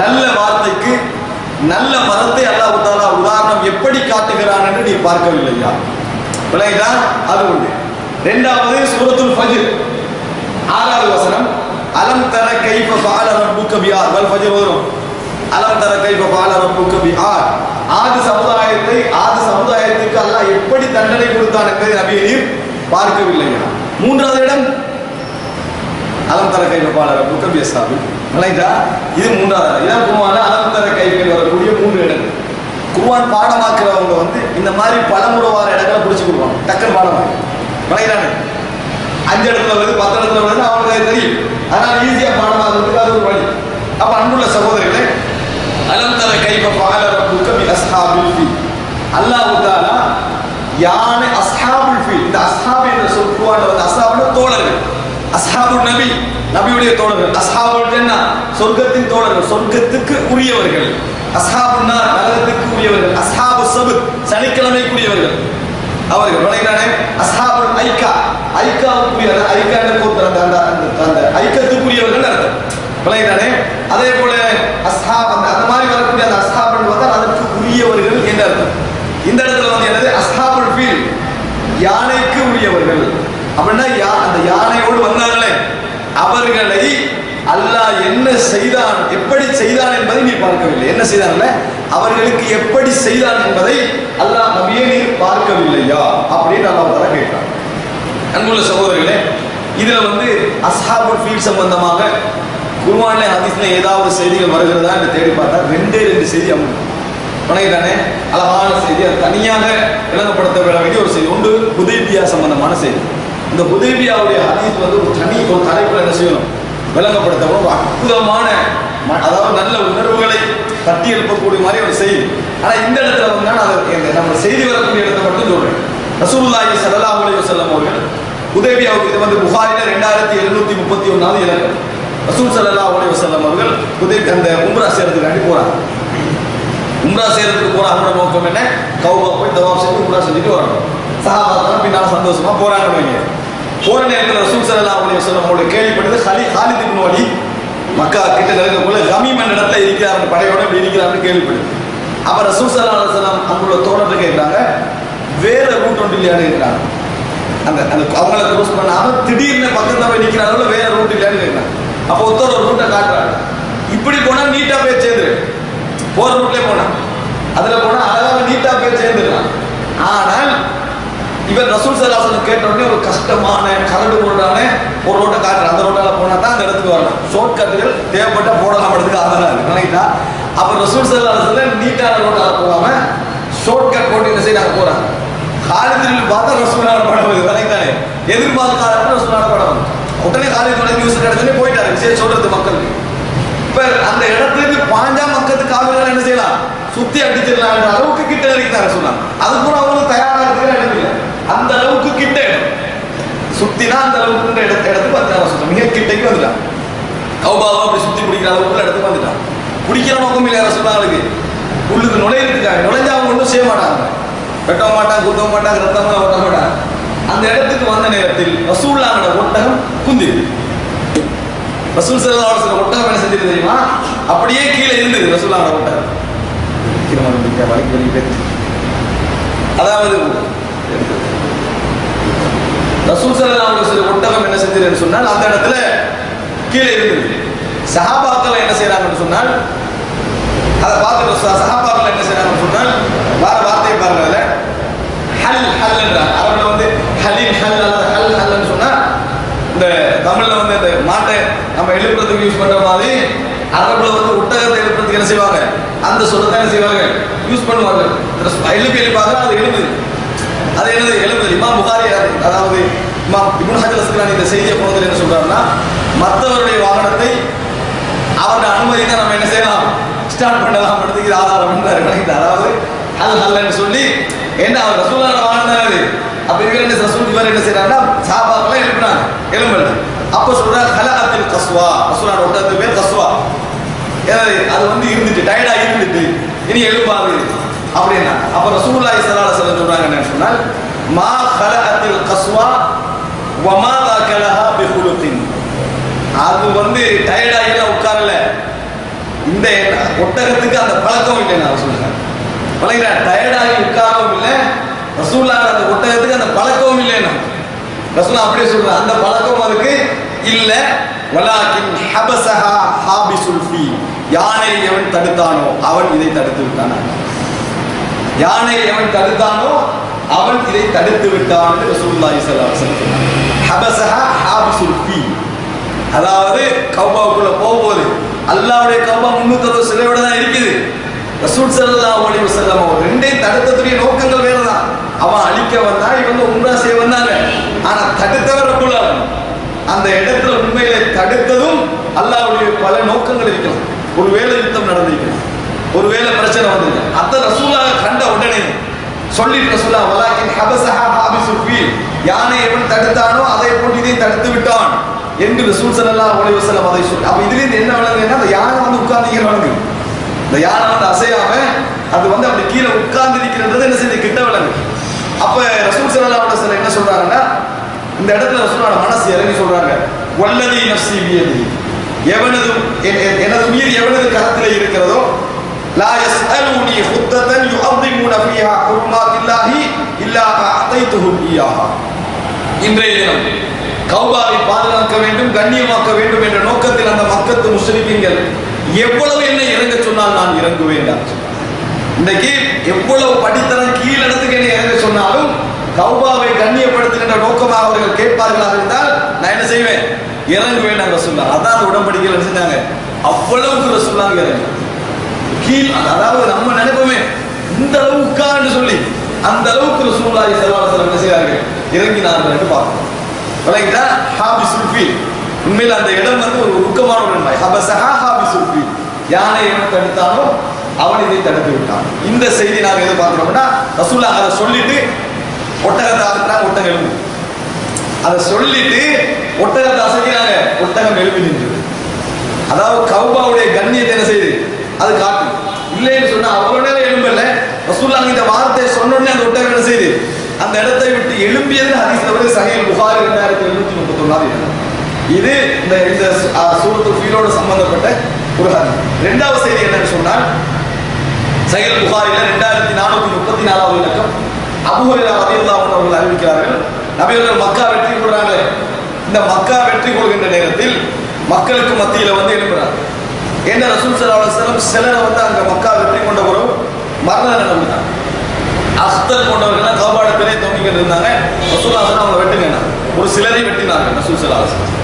Speaker 1: நல்ல வார்த்தைக்கு நல்ல மரத்தை அல்லாஹ் தஆலா உதாரணம் எப்படி காட்டுகிறான் என்று நீ பார்க்கவில்லையா. விளையாடா அது ஒன்று. 2வது சூரத்துல் ஃபஜ்ர் 6வது வசனம், அலம் தர கைஃப ஃபஅல ரப்புக பிஆத் வல் ஃபஜ்ர் வரும். அலம் தர கைஃப ஃபஅல ரப்புக பிஆத், ஆது சமுதாயத்துக்கு அல்லாஹ் எப்படி தண்டனை கொடுத்தான் என்பதை நபியே பார்க்கவில்லையா. 3வது இடம் அலம் தர கைஃப ஃபஅல ரப்புக பிஅஸ்ஹாபில். விளையாடா இது 3வது இடம். குர்ஆன்ல அலம் தர கைஃபில் வரக்கூடிய 3 இடங்கள். குர்ஆன் பாடமாக்குறவங்க வந்து இந்த மாதிரி பலமுறை வர இடங்களை பிடிச்சு கொடுப்பாங்க, டக்குன்னு பாடமாக்கு விளையாடானே. 5 இடத்துல வருது 10 இடத்துல வருது அவங்களுக்கு தெரியும், அதனால ஈஸியா பாடமாக்குறதுக்கு அது ஒரு வழி. அப்ப அன்புள்ள சகோதரர்களே, அலம் தர கைஃப ஃபஅல ரப்புக பிஅஸ்ஹாபில் ஃபீல், அல்லாஹ் தஆலா யானை அஸ்ஹாபுல் ஃபீல், இந்த அஸ்ஹாப் என்ற சொல் குர்ஆன்ல வந்து அஸ்ஹாபுன தோழர்கள், அஸ்ஹாபுன் நபி நபியுடைய தோழர்கள், அஸ்ஹாபுல் ஜன்னah சொர்க்கத்தின் தோழர்கள் சொர்க்கத்துக்கு உரியவர்கள், அஸ்ஹாபுன் நார் நரகத்துக்கு உரியவர்கள், அஸ்ஹாபு ஸபத் சனிக்கிழமைக்குரியவர்கள் அவர்கள் விளையாடானே. அஸ்ஹாபுல் ஐகா ஐகாவுக்குரிய ஐகான கோத்திரம் அந்த ஐக்கத்துக்குரியவர்கள் அர்த்தம் விளையாடானே. அதே போல அஸ்ஹாப் அந்த மாதிரி வரக்கூடிய அந்த அஸ்ஹாப் வந்தால் அதற்கு உரியவர்கள் என்று அர்த்தம். இந்த இடத்துல வந்து என்னது அஸ்ஹாபுல் ஃபீல் யானைக்கு உரியவர்கள் அப்படின்னா அந்த யானையோடு வந்தாங்களே அவர்களை அல்லாஹ் என்ன செய்தான் எப்படி செய்தான் என்பதை நீ பார்க்கவில்லை. என்ன செய்தான்ல அவர்களுக்கு எப்படி செய்தான் என்பதை அல்லாஹ் நபியே நீ பார்க்கவில்லையா அப்படின்னு அல்லாஹ் தஆலா கேட்கிறான். அன்புள்ள சகோதரர்களே, இதுல வந்து அஸ்ஹாபுல் ஃபீல் சம்பந்தமாக குர்ஆன்ல ஹதீஸ்ல ஏதாவது செய்திகள் வருகிறதா என்று தேடி பார்த்தா 2 செய்தி வணங்கிட்டானே அழகான செய்தி, அது தனியாக விளங்கப்படுத்த வேண்டிய ஒரு செய்தி. ஒன்று ஹுதைபியா சம்பந்தமான செய்தி. இந்த ஹுதைபியாவுடைய ஹதீஸ் வந்து ஒரு தலைப்புல என்ன செய்யணும் விளங்கப்படுத்தவும் ஒரு அற்புதமான அதாவது நல்ல உணர்வுகளை தட்டி எழுப்பக்கூடிய மாதிரி ஒரு செய்தி. ஆனா இந்த இடத்துல வந்து நான் நம்ம செய்தி வரக்கூடிய இடத்தை மட்டும் சொல்றேன். ரசூலுல்லாஹி ஸல்லல்லாஹு அலைஹி வஸல்லம் அவர்கள் ஹுதைபியாவுக்கு, இது வந்து புகாரில 2731வது இலக்கம். ரசூல் ஸல்லல்லாஹு அலைஹி வஸல்லம் அவர்கள் அந்த உம்ரா செய்யறதுக்காண்டி போறாங்க. உம்ரா செய்யறதுக்கு போறாங்க நோக்கம் என்ன, கௌபா போய் தவாப் செஞ்சு உம்ரா செஞ்சுட்டு வரணும். சஹாபாக்கள் பின்னால சந்தோஷமா போறாங்க. போற நேரத்தில் ரசூல் ஸல்லல்லாஹு அலைஹி வஸல்லம் அவருடைய கேள்விப்பட்டது ஹாலித் இப்னு வலீத் மக்கா கிட்ட நெருங்க போல கமீம் என்ற இடத்துல இருக்கிறார், படையோட இப்படி இருக்கிறார்னு கேள்விப்படுது. அப்ப ரசூல் ஸல்லல்லாஹு அலைஹி வஸல்லம் அங்குள்ள தோழர்கள் கேட்கிறாங்க, வேற ரூட் ஒன்று இல்லையான்னு இருக்கிறாங்க. அந்த அந்த அவங்கள க்ரோஸ் பண்ணாம திடீர்னு பக்கத்துல போய் நிக்கிற அளவுல வேற ரூட் இல்லைன்னு கேட்கலாம். அப்போ ஒருத்தர் ஒரு ரூட்டை காட்டுறாரு, இப்படி போனா நீட்டா போய் சேர்ந்துரு, போற ரூட்ல போனா அதுல போனா அழகாக நீட்டா போய் சேர்ந்துடலாம். ஆனால் இவர் ரசூல் ஸல்லல்லாஹு அலைஹி வஸல்லம் கேட்ட உடனே ஒரு கஷ்டமான கரடு முரடான ஒரு ரோட்டை காட்டுற, அந்த ரோட்டால போனா தான் அந்த இடத்துக்கு வரலாம். ஷார்ட் கட்டுகள் தேவைப்பட்ட போடலாம் இடத்துக்கு ஆகிறாரு நினைக்கிட்டா. அப்ப ரசூல் ஸல்லல்லாஹு அலைஹி வஸல்லம் நீட்டான ரோட்டால போகாம ஷார்ட் கட் போட்டு இந்த சைடு அங்க போறாங்க. காலிதில் பார்த்தா ரசூலுல்லாஹ் படம் வருது நினைத்தானே, எதிர்பார்த்த காலத்துல ரசூலுல்லாஹ் படம் வந்து உடனே காலித் நியூஸ் கிடைச்சே போயிட்டாரு விஷயம் சொல்றது மக்களுக்கு. இப்ப அந்த இடத்துக்கு பாஞ்சா மக்களுக்கு காவலர்கள் என்ன செய்யலாம், சுத்தி அடிச்சிடலாம் என்ற அளவுக்கு கிட்ட இருக்கிறாங்க சொன்னாங்க. அது கூட அவங்களுக்கு தயாராகிறதுக்கு இடம் இல்லை, அந்த அளவுக்கு கிட்ட சுத்தினா அந்த அளவுக்கு இடத்துக்கு வந்துட்டாங்க சொன்னாங்க. மிக கிட்டைக்கு வந்துட்டான், கௌபாவை அப்படி சுத்தி பிடிக்கிற அளவுக்கு இடத்துக்கு வந்துட்டான். பிடிக்கிற நோக்கம் இல்லை சொன்னாங்களுக்கு, உள்ளுக்கு நுழையிறதுக்காக. நுழைஞ்சா அவங்க ஒன்றும் செய்ய மாட்டாங்க, வெட்ட மாட்டாங்க, குத்த மாட்டாங்க, ரத்தமாக ஓட்ட மாட்டாங்க. அந்த இடத்துக்கு வந்த நேரத்தில் ரசூலுல்லாஹ்வோட ஒட்டகம் குந்தி, ரசூல் ஸல்லல்லாஹு அலைஹி வஸல்லம் ஒட்டகம் என்ன செஞ்சது தெரியுமா, அப்படியே கீழே இருந்தது ரசூலுல்லாஹ்வோட ஒட்டகம். அதாவது ரசூல் ஸல்லல்லாஹு அலைஹி வஸல்லம் ஒட்டகம் என்ன செஞ்சதுன்னு சொன்னால் அந்த இடத்துல கீழே இருந்தது. சஹாபாக்கள் என்ன செய்யறாங்கன்னு சொன்னால் அதை பார்த்து சஹாபாக்கள் என்ன செய்யறாங்கன்னு சொன்னால் வேற வார்த்தையை பாருங்க, ஹல் ஹல் என்றார். அரபுல வந்து ஹலின் ஹல் அல்லது ஹல் ஹல்னு சொன்னா இந்த தமிழ்ல வந்து இந்த மாட்டை நம்ம எழுப்புறதுக்கு யூஸ் பண்ற மாதிரி அரபுல வந்து ஒட்டகத்தை எழுப்புறதுக்கு என்ன செய்வாங்க, அந்த சொல்லத்தை என்ன செய்வாங்க யூஸ் பண்ணுவாங்க. எழுப்பாக அது எழுப்புது, அது என்னது எழுப்புது. இமாம் புகாரி அதாவது இமாம் இப்னு ஹஜர் அஸ்கலானி இந்த செய்தியை போனதில் என்ன சொல்றாருன்னா, மற்றவருடைய வாகனத்தை அவருடைய அனுமதி தான் நம்ம என்ன செய்யலாம் ஸ்டார்ட் பண்ணலாம் இது ஆதாரம் என்றார். அதாவது ஹல் ஹல்னு சொல்லி என்ன அவர் ரசூலுல்லாஹ் வாகனம் தானே, அப்ப இவர் ரசூல் இவர் என்ன செய்யறாங்கன்னா சஹாபாக்களை எழுப்புறாங்க, எழும்பல. அப்ப சொல்றாரு ஹலஅத்தில் கஸ்வா, ரசூலுல்லாஹ் ஒட்டகத்துக்கு பேர் கஸ்வா. அது வந்து இருந்துட்டு டயர்டா இருந்துட்டு இனி எழுப்பாது அப்படின்னா, அப்ப ரசூலுல்லாஹி ஸல்லல்லாஹு அலைஹி வஸல்லம் சொல்றாங்க என்ன சொன்னால், மா ஹலஅத்தில் கஸ்வா வமா தகலஹா பிஹுலுத்தின். அது வந்து டயர்டா இல்ல உட்காரல, இந்த ஒட்டகத்துக்கு அந்த பழக்கம் இல்லை. நான் சொல்றேன் பழகிற டயர்டாகி உட்காரவும் இல்லை, ரசூலுல்லாஹ் அந்த ஒட்டகத்துக்கு அந்த பழக்கமும் இல்லைன்னா ரசூலுல்லாஹ் அப்படியே சொல்றாங்க, அந்த பழக்கம் அதுக்கு இல்ல. வலாக்கின் ஹபஸஹா ஹாபிசுல் ஃபீ, யானை எவன் தடுத்தானோ அவன் இதை தடுத்து விட்டான். யானை எவன் தடுத்தானோ அவன் இதை தடுத்து விட்டான் என்று ரசூலுல்லாஹி ஸல்லல்லாஹு அலைஹி வஸல்லம் சொன்னார். ஹபஸஹா ஹாபிசுல் ஃபீ, அதாவது கௌபாவுக்குள்ள போகும்போது அல்லாஹ்வுடைய கௌபா 360 சிலையோட தான் இருக்குது. ரசூல் ஸல்லல்லாஹு அலைஹி வஸல்லம் அவர் ரெண்டையும் தடுத்ததுடைய நோக்கங்கள் வேறதான். அவன் அழிக்க வந்தா, இவங்க உம்ரா செய்ய வந்தாங்க. ஆனா தடுத்தவர் ரப்புல் ஆலமீன். அந்த இடத்துல உண்மையிலே தடுத்ததும் அல்லாஹ்வுடைய பல நோக்கங்கள் இருக்கலாம். ஒருவேளை யுத்தம் நடந்திருக்கலாம், ஒருவேளை பிரச்சனை வந்திருக்கு, அத ரசூலுல்லாஹ் கண்ட உடனே சொல்லிட்டு ரசூலுல்லாஹ் வலாக்கின் ஹபஸஹா ஹாபிசுல் ஃபீ, யானை எவன் தடுத்தானோ அதை போட்டு இதை தடுத்து விட்டான் என்று ரசூல் ஸல்லல்லாஹு அலைஹி வஸல்லம் அதை சொல்லி. அப்ப இதுல இருந்து என்ன விளங்குதுன்னா, அந்த யானை வந்து உட்கார்ந்து விளங்குது, இந்த யானை வந்து அசையாம அது வந்து அப்படி கீழே உட்கார்ந்து இருக்கிறது என்ன செய்யுது கிட்ட விளங்கு. அப்ப ரசூல் ஸல்லல்லாஹு அலைஹி வஸல்லம் என்ன சொல்றாங்கன்னா, இந்த இடத்துல ரசூலுல்லாஹ் மனசு இறங்கி சொல்றாங்க, வல்லதி நஃப்ஸி பியதி, எவனது எனது உயிர் எவனது கரத்திலே இருக்கிறதோ, லா யஸ்அலுனி ஹுத்ததன் யுஅஸிமுன ஃபீஹா ஹுர்மாத்தில்லாஹி இல்லா அஅதைதுஹு இய்யாஹா. இன்றைய தினம் கௌபாவை பாதுகாக்க வேண்டும், கண்ணியமாக்க வேண்டும் என்ற நோக்கத்தில் அந்த மக்கத்து முஸ்லிம்கள் எவ்வளவு என்ன இறங்க சொன்னால் நான் இறங்குவேன். இன்னைக்கு எவ்வளவு படித்தனம் கீழடத்துக்கு என்ன இறங்க சொன்னாலும் கௌபாவை கண்ணியப்படுத்துகின்ற நோக்கமாக அவர்கள் கேட்பார்களாக இருந்தால் நான் என்ன செய்வேன், இறங்குவேன். ரசூலுல்லாஹ் அதான் அந்த உடன்படிக்கையில் என்ன செஞ்சாங்க, அவ்வளவுக்கு ரசூலுல்லாஹ் இறங்கு கீழ். அதாவது நம்ம நினைப்போமே இந்த அளவுக்கான்னு சொல்லி அந்த அளவுக்கு ரசூலுல்லாஹி ஸல்லல்லாஹு அலைஹி வஸல்லம் என்ன செய்வார்கள், இறங்கினார்கள் என்று பார்க்கிறோம். வலைதா ஹாபிசுல் ஃபீ, உண்மையில் அந்த இடம் வந்து ஒரு உருக்கமான ஒரு நன்மை. ஹபஸஹா ஹாபிசுல் ஃபீ, யானை எவன் தடுத்தானோ அவன் இதை தடுத்து விட்டான். இந்த செய்தி நாங்கள் எது பார்க்கிறோம்னா, ரசூலுல்லாஹ் அதை சொல்லிட்டு ஒட்டகத்தை அசைக்கிறாங்க, ஒட்டகம் எழுந்து அதை சொல்லிட்டு ஒட்டகத்தை அசைக்கிறாங்க, ஒட்டகம் எழுப்பி நின்றது. அதாவது கௌபாவுடைய கண்ணியத்தை என்ன செய்யுது அது காட்டு. இல்லைன்னு சொன்னா அவ்வளவு நேரம் எழும்பல, ரசூலுல்லாஹ் இந்த வார்த்தையை சொன்னோடனே அந்த ஒட்டகம் என்ன செய்யுது அந்த இடத்தை விட்டு எழும்பியது. ஹதீஸ்ல வந்து சஹீஹ் புகாரி 2731. இது இந்த சூரத்துல் ஃபீலோடு சம்பந்தப்பட்ட ஒரு ஹதீஸ். இரண்டாவது செய்தி என்னன்னு சொன்னால், சஹீஹ் புகாரில 2434வது இலக்கம், அபூ ஹுரைரா ரலியல்லாஹு அன்ஹு அவர்கள் அறிவிக்கிறார்கள், நபியவர்கள் மக்கா வெற்றி கொள்றாங்களே, இந்த மக்கா வெற்றி கொள்கின்ற நேரத்தில் மக்களுக்கு மத்தியில வந்து எழுப்புறாங்க. என்ன ரசூல் ஸல்லல்லாஹு அலைஹி வஸல்லம் சிலரை வந்து அங்க மக்கா வெற்றி கொண்ட பிறகு மரண நடந்தாங்க. அஸ்தல் கொண்டவர்கள் கௌபாடத்திலே தொங்கிக்கிட்டு இருந்தாங்க. ரசூலுல்லாஹி ஸல்லல்லாஹு அவங்க வெட்டுங்க, ஒரு சிலரை வெட்டினாங்க ரசூல் ஸல்லல்லாஹு அலைஹி வஸல்லம்.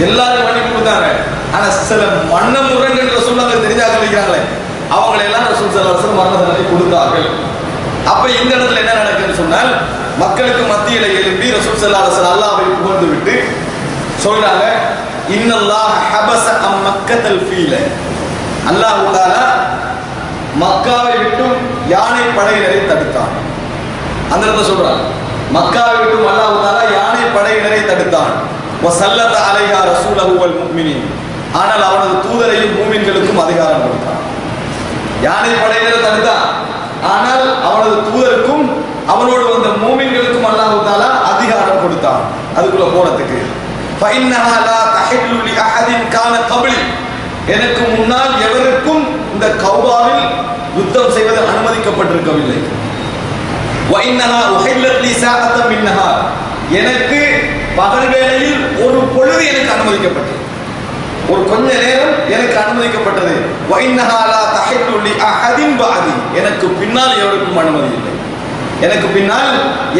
Speaker 1: எல்லாரும் பண்ணி கொடுத்தாங்க. ஆனா சில மன்ன முரங்கள் ரசூலுல்லாஹி தெரிஞ்சாக இருக்கிறாங்களே, அவங்களை எல்லாம் ரசூல் ஸல்லல்லாஹு அலைஹி வஸல்லம் மரண தண்டனை கொடுத்தார்கள். அப்ப இந்த இடத்துல என்ன நடக்குதுன்னு சொன்னால், மக்களுக்கு மத்தியில எழுப்பி ரசூல் ஸல்லல்லாஹு அலைஹி வஸல்லம் அல்லாஹ்வை புகழ்ந்து விட்டு சொல்றாங்க, இன்னல்லாஹ் ஹபஸ அம் மக்கத்தல் ஃபீல, அல்லாஹ் தஆலா மக்காவை விட்டு யானை படையினரை தடுத்தான். அந்த இடத்துல சொல்றாங்க, மக்காவை விட்டு அல்லாஹ் தஆலா யானை படையினரை தடுத்தான். வஸல்லத அலைஹா ரசூலஹு வல் முஃமினீன், ஆனால் அவனது தூதரையும் மூமின்களுக்கும் அதிகாரம் கொடுத்தான். யானை படையினரை தடுத்தான், ஆனால் அவனது தூதருக்கும் அவனோடு வந்த மூமின்களுக்கும் அல்லாஹ் தஆலா அதிகாரம் கொடுத்தான் அதுக்குள்ள போறதுக்கு. ஃபஇன்னஹா லா தஹில்லு லி அஹதின் கான கப்லி, எனக்கு முன்னால் எவருக்கும் இந்த கௌபாவில் யுத்தம் செய்வது அனுமதிக்கப்பட்டிருக்கவில்லை. வஇன்னஹா உஹில்லத் லி ஸாஅத்தன் மின் நஹார், எனக்கு பகல் வேளையில் ஒரு பொழுது எனக்கு அனுமதிக்கப்பட்டது, ஒரு கொஞ்ச நேரம் எனக்கு அனுமதிக்கப்பட்டது. வஇன்னஹா லா தஹில்லு லி அஹதின் பஅதி, எனக்கு பின்னால் எவருக்கும் அனுமதி இல்லை, எனக்கு பின்னால்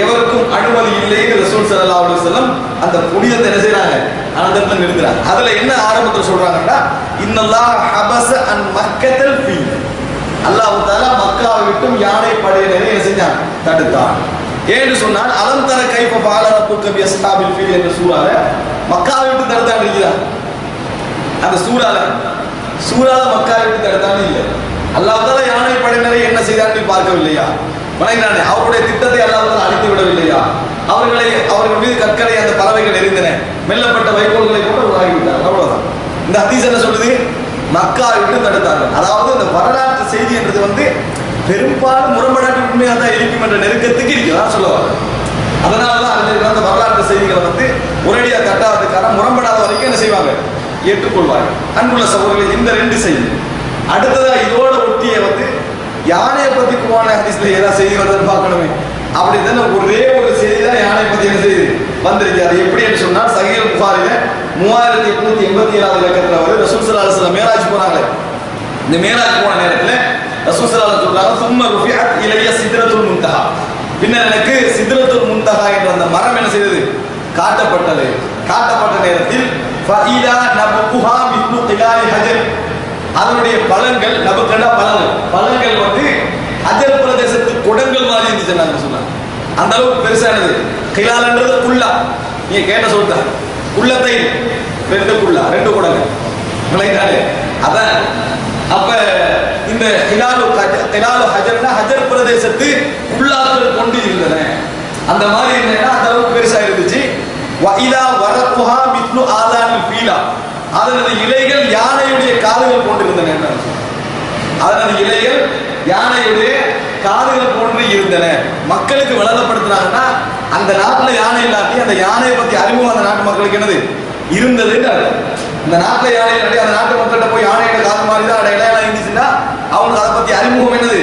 Speaker 1: எவருக்கும் அனுமதி இல்லை என்று ரசூல் ஸல்லல்லாஹு அலைஹி வஸல்லம் அந்த புனிதத்தை என்ன செய்றாங்க, அனந்தத்தை நிறுத்துறாங்க. அதுல என்ன ஆரம்பத்தில் சொல்றாங்கன்னா, இன்னல்லாஹ் ஹபஸ அன் மக்கத்தல் ஃபீல், அல்லாஹ் தஆலா மக்காவை விட்டு யானை படையினரை என்ன செஞ்சான், தடுத்தான். ஏன்னு சொன்னால், அலம் தர கைஃப ஃபஅல ரப்புக பி அஸ்ஹாபில் ஃபீல் என்ற சூறால மக்காவை விட்டு தடுத்தான் இருக்கிறான். அந்த சூறால மக்காவை விட்டு தடுத்தான் இல்லை. அல்லாஹ் தஆலா யானை படையினரை என்ன செய்தான்னு பார்க்கவில்லையா, வணங்கினானே, அவருடைய திட்டத்தை அல்லாஹ் அழித்து விடவில்லையா, அவர்கள் மீது கற்களை அந்த பறவைகள் எரிந்தன, மெல்லப்பட்ட வைக்கோல்களை போட்டு உருவாகிவிட்டார். அவ்வளவுதான். இந்த ஹதீஸ் என்ன சொல்லுது, மக்காவை விட்டு தடுத்தார்கள். அதாவது இந்த வரலாற்று செய்தி என்றது வந்து பெரும்பாலும் முரண்பாட்டு உண்மையாக தான் இருக்கும் என்ற நெருக்கத்துக்கு இருக்கிறதா சொல்லுவாங்க. அதனாலதான் அந்த வரலாற்று செய்திகளை வந்து ஒரேடியாக கட்டாததுக்கான முரண்படாத வரைக்கும் என்ன செய்வாங்க, ஏற்றுக்கொள்வார்கள். அன்புள்ள சகோதரர்கள், இந்த ரெண்டு செய்தி அடுத்ததா இதோட ஒட்டிய வந்து யானையை பத்தி குர்ஆன் ஹதீஸ்ல ஏதாவது செய்தி வருதுன்னு பார்க்கணுமே. அப்படி தானே ஒரே ஒரு செய்தி தான் யானை பத்தி என்ன செய்தி வந்திருக்கு. அது எப்படி என்று சொன்னால், சஹீஹ் புகாரில 3887வது இலக்கத்துல வந்து ரசூல் ஸல்லல்லாஹு அலைஹி வஸல்லம் மேராஜ் போறாங்க. இந்த மேராஜ் போன நேரத்துல ரசூல் ஸல்லல்லாஹு அலைஹி வஸல்லம் சொல்றாங்க, சும்ம ருஃபிஅத் இலைய சித்ரத்துல் முன்தஹா, பின்னர் எனக்கு சித்ரத்துல் முன்தஹா என்ற அந்த மரம் என்ன செய்தது, காட்டப்பட்டது. காட்டப்பட்ட நேரத்தில் ஃபஇலா நபுஹா மித்லு கிலாலி ஹஜர், அதனுடைய பழங்கள், நபுக்கண்டா பழங்கள் வந்து ஹஜர் பிரதேசத்து குடங்கள் மாதிரி இருந்துச்சு சொன்னாங்க. அந்த அளவுக்கு பெருசானது. கிலால்ன்றது குல்லா, நீங்க கேட்ட சொல்லிட்டா குள்ளத்தை ரெண்டு குடங்கள் விளையாடு. அதான் அப்ப இந்த கிலாலு ஹஜர்னா ஹஜர் பிரதேசத்து குல்லாக்கள் கொண்டு இருந்தன. அந்த மாதிரி இருந்ததுன்னா அந்த அளவுக்கு பெருசா இருந்துச்சு. வஇதா வரகுஹா மித்லு ஆதானில் ஃபீலா, அதனது இலைகள் யானையுடைய காதுகள் போன்றிருந்தன. அதனது இலைகள் யானையுடைய காதுகள் போன்று இருந்தன. மக்களுக்கு விளங்கப்படுத்தினாங்கன்னா, அந்த நாட்டில் யானை இல்லாட்டி அந்த யானையை பத்தி அறிமுகம் அந்த நாட்டு மக்களுக்கு என்னது இருந்தது. இந்த நாட்டில் யானை இல்லாட்டி அந்த நாட்டு மக்கள்கிட்ட போய் யானையோட காது மாதிரி தான் இலையெல்லாம் இருந்துச்சுன்னா அவங்களுக்கு அதை பத்தி அறிமுகம் என்னது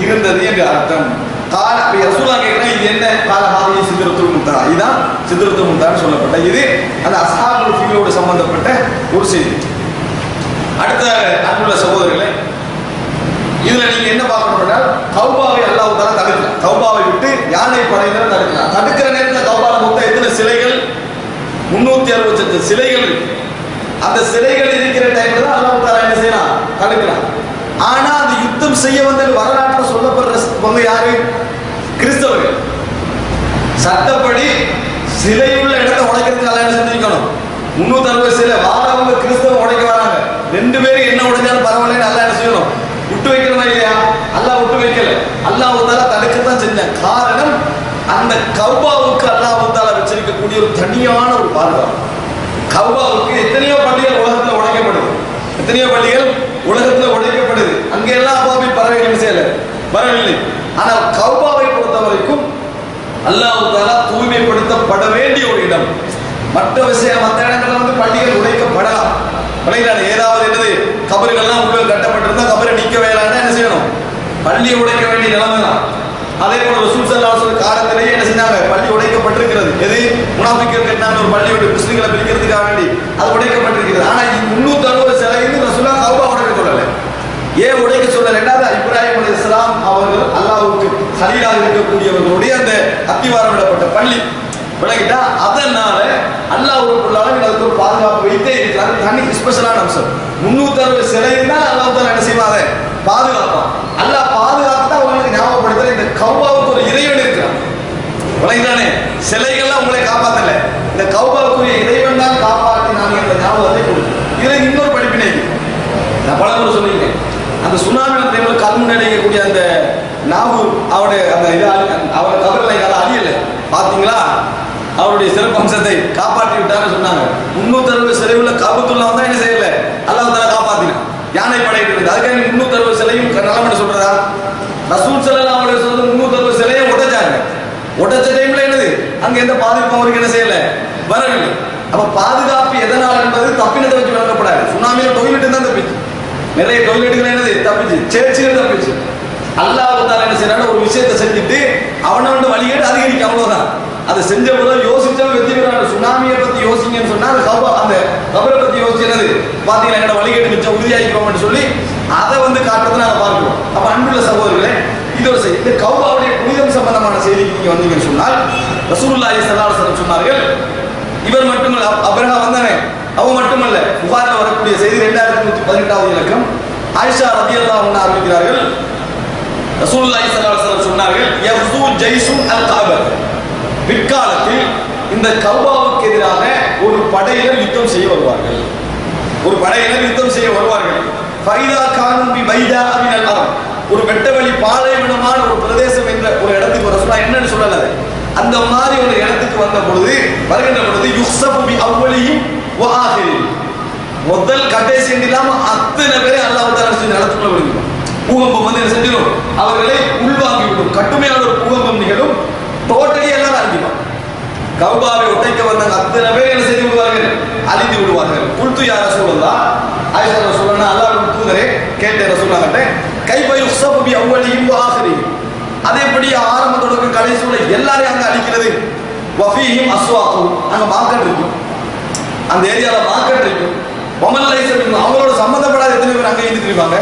Speaker 1: இருந்தது என்று அர்த்தம். கால ரசூலுல்லாஹ் கேட்கிறேன், இது என்ன கால ஹாதி சித்ரத்துல் முன்தஹா, இதுதான் சித்ரத்துல் முன்தஹா சொல்லப்பட்ட இது அந்த அஸ்ஹாபுல் ஃபீலோடு சம்பந்தப்பட்ட ஒரு செய்தி. அடுத்த அன்புள்ள சகோதரர்களே, இதுல நீங்க என்ன பார்க்கணும்னா, கௌபாவை அல்லாஹ் தஆலா தடுக்கிறான். கௌபாவை விட்டு யானை படையினரை தடுக்கிறான். தடுக்கிற நேரத்தில் கௌபால மொத்தம் எத்தனை சிலைகள், 368 சிலைகள் இருக்கு. அந்த சிலைகள் இருக்கிற டைம்ல தான் அல்லாஹ் தஆலா என்ன செய்யறான், தடுக்கிறான். ஆனா அந்த யுத்தம் செய்ய வந்த வரலாற்று சொல்லப்படுற யாரு, கிறிஸ்தவர்கள். சட்டப்படி சிலையுள்ள இடத்தை உடைக்கிறதுக்கு அல்லாஹ் என்ன செஞ்சிருக்கணும், 360 சிலை வாரவங்க கிறிஸ்தவம் உடைக்க வராங்க, 2 பேரும் என்ன உடைஞ்சாலும் பரவாயில்லைன்னு அல்லாஹ் என்ன செய்யணும், விட்டு வைக்கணுமா இல்லையா? அல்லாஹ் விட்டு வைக்கல, அல்லாஹ் தஆலா தடுக்கத்தான் செஞ்சான். காரணம், அந்த கௌபாவுக்கு அல்லாஹ் தஆலா வச்சிருக்கக்கூடிய ஒரு தனியான ஒரு பாதுகாப்பு. கௌபாவுக்கு எத்தனையோ பள்ளிகள் உலகத்தில் உடைக்கப்படுது, எத்தனையோ பள்ளிகள் உலகத்தில் உடைக்கப்படுது. அங்கெல்லாம் அப்பாவி பறவைகள் என்ன செய்யல, வரவில்லை. ஆனால் கௌபாவை பொறுத்த வரைக்கும் அல்லாஹ் தஆலா தூய்மைப்படுத்தப்பட வேண்டிய ஒரு இடம். மற்ற இடங்கள்ல வந்து பள்ளிகள் உடைக்கப்படலாம். ஏதாவது என்னது கபறுகள்லாம் உள்ள கட்டப்பட்டிருந்தா கபரை நிக்க வேணாம்னா என்ன செய்யணும், பள்ளியை உடைக்க வேண்டிய நிலைமை தான். அதே போல ரசூல் ஸல்லல்லாஹு அலைஹி வஸல்லம் காலத்திலேயே என்ன செஞ்சாங்க, பள்ளி உடைக்கப்பட்டிருக்கிறது. எது? முனாஃபிக்குகள் கட்டினாங்க ஒரு பள்ளியோட முஸ்லிம்களை பிரிக்கிறதுக்காக வேண்டி அது உடைக்கப்பட்டிருக்கிறது. ஆனா 360 சிலைன்னு ரசூலுல்லாஹ் கௌபா உடைக்க சொல்லல. ஏன் உடைக்க சொல்லல? ரெண்டாவது இப்ராஹிம் அலைஹிஸ்ஸலாம் அவர்கள் அல்லாஹ்வுக்கு கலீலாக இருக்கக்கூடியவர்களுடைய அந்த அத்திவாரமிடப்பட்ட பள்ளி விளங்கிட்டா, அதனால அல்லாஹ் அதுக்கு ஒரு பாதுகாப்பு வைத்தே இருக்கிறார். தனி ஸ்பெஷலான அம்சம். 360 சிலை இருந்தால் அல்லாஹ் தான் என்ன செய்வாங்க, பாதுகாப்பான். அல்லாஹ் பாதுகாத்தா உங்களுக்கு ஞாபகப்படுத்தல, இந்த கௌபாவுக்கு ஒரு இறைவன் இருக்கிறான். விளங்கிட்டானே, சிலைகள்லாம் உங்களை காப்பாத்தல, இந்த கௌபாவுக்குரிய இறைவன் தான் காப்பாற்றினாங்க என்ற ஞாபகத்தை கொடுக்கும். இதுல இன்னொரு படிப்பினை நான் பலமுறை சொல்லியிருக்கேன். அந்த சுனாமி டைம்ல கல்முனையக்கூடிய அந்த நாகூர் அவருடைய அந்த இது அவருடைய கபரில் எங்களால் அழியலை பார்த்தீங்களா, அவருடைய சிறப்பு அம்சத்தை காப்பாற்றி விட்டான்னு சொன்னாங்க. 360 சிலை உள்ள காபத்துல்லா தான் என்ன செய்யல, அல்லாஹ் தஆலா காப்பாத்தினான். யானை படையிட்டு இருக்கு, அதுக்காக 360 சிலையும் நல்ல சொல்றதா? ரசூல் ஸல்லல்லாஹு அலைஹி வஸல்லம் 360 சிலையை உடைச்சாங்க. உடைச்ச டைம்ல என்னது, அங்க எந்த பாதிப்பும் அவருக்கு என்ன செய்யல, வரவில்லை. அப்ப பாதுகாப்பு எதனால் என்பது தப்பினத்தை வச்சு வழங்கப்படாது. சுனாமியில டொய்லெட் தான் தப்பிச்சு, நிறைய டொய்லெட்டுகள் என்னது தப்பிச்சு, சேர்ச்சிகள் தப்பிச்சு. அல்லாஹ் தஆலா என்ன செய்யறாங்க, ஒரு விஷயத்தை செஞ்சுட்டு அவனோட வழிகேடு அதிகரிக்கும், அவ்வளவுதான். அதை செஞ்ச போது யோசிச்சா வெற்றி பெறாங்க. சுனாமியை பத்தி யோசிங்கன்னு சொன்னா அந்த கபரை பத்தி யோசிச்சது பாத்தீங்கன்னா என்னோட வழிகேடு மிச்சம் உறுதியாகிக்கிறோம்னு சொல்லி அதை காட்டுறதை நாங்கள் பார்க்கிறோம். அப்ப அன்புள்ள சகோதரர்களே, இது ஒரு செய்தி. இந்த கௌபாவுடைய புனிதம் சம்பந்தமான செய்திக்கு நீங்க வந்தீங்கன்னு சொன்னால் ரசூலுல்லாஹி ஸல்லல்லாஹு அலைஹி வஸல்லம் சொன்னார்கள், இவர் மட்டுமல்ல, அப்ரஹா வந்தானே அவன் மட்டுமல்ல, புகாரில் வரக்கூடிய செய்தி 2118வது இலக்கம். ஆயிஷா ரலியல்லாஹு அன்ஹா அறிவிக்கிறார்கள், ரசூலுல்லாஹி ஸல்லல்லாஹு அலைஹி வஸல்லம் சொன்னார்கள், யஃது ஜைஸுன் அல்-கஅபா, பிற்காலத்தில் இந்த கௌபாவுக்கு எதிராக ஒரு படையினர் யுத்தம் செய்ய வருவார்கள். ஒரு படையினர் யுத்தம் செய்ய வருவார்கள். ஃபைதா கானும் பி பைதா மினல் அர்த், ஒரு வெட்டவெளி பாலைவனமான ஒரு பிரதேசம் என்ற ஒரு இடத்துக்கு வர சொன்னா என்னன்னு சொல்லல, அந்த மாதிரி ஒரு இடத்துக்கு வந்த பொழுது வருகின்ற பொழுது யுக்ஸபு பி அவ்வலிஹிம் வ ஆகிரிஹிம், முதல் கடைசி இல்லாம அத்தனை பேரை அல்லாஹ் தஆலா நடத்துக்குள்ள விடுவான். பூகம்பம் என்ன செஞ்சிடும், அவர்களை உள்வாங்கி விடும். கட்டுமையான ஒரு பூகம்பம் நிகழும். டோட்டலி எல்லாரும் அழிஞ்சிடும். கௌபாவை ஒட்டைக்க வந்தாங்க அத்தனை பேர் என்ன செய்து விடுவார்கள், அழிந்து விடுவார்கள். குல்து யா ரசூலல்லாஹ், ஆயிஷா ரசூலுல்லாஹ் அல்லாஹ்வுடைய தூதரே கேட்ட ரசூலுல்லாஹ்ட்ட, கைஃப யுக்ஸபு பி அவ்வலிஹிம் வ ஆகிரிஹிம், அது எப்படி ஆரம்ப தொடக்கம் கடைசி உள்ள எல்லாரையும் அங்க அழிக்கிறது? வஃபீஹிம் அஸ்வாகு, அங்க மார்க்கெட் இருக்கும், அந்த ஏரியால மார்க்கெட் இருக்கும். வமல் லைஸ மின்ஹும், அவங்களோட சம்பந்தப்படாத எத்தனை பேர் அங்க இருந்துட்டு இருப்பாங்க,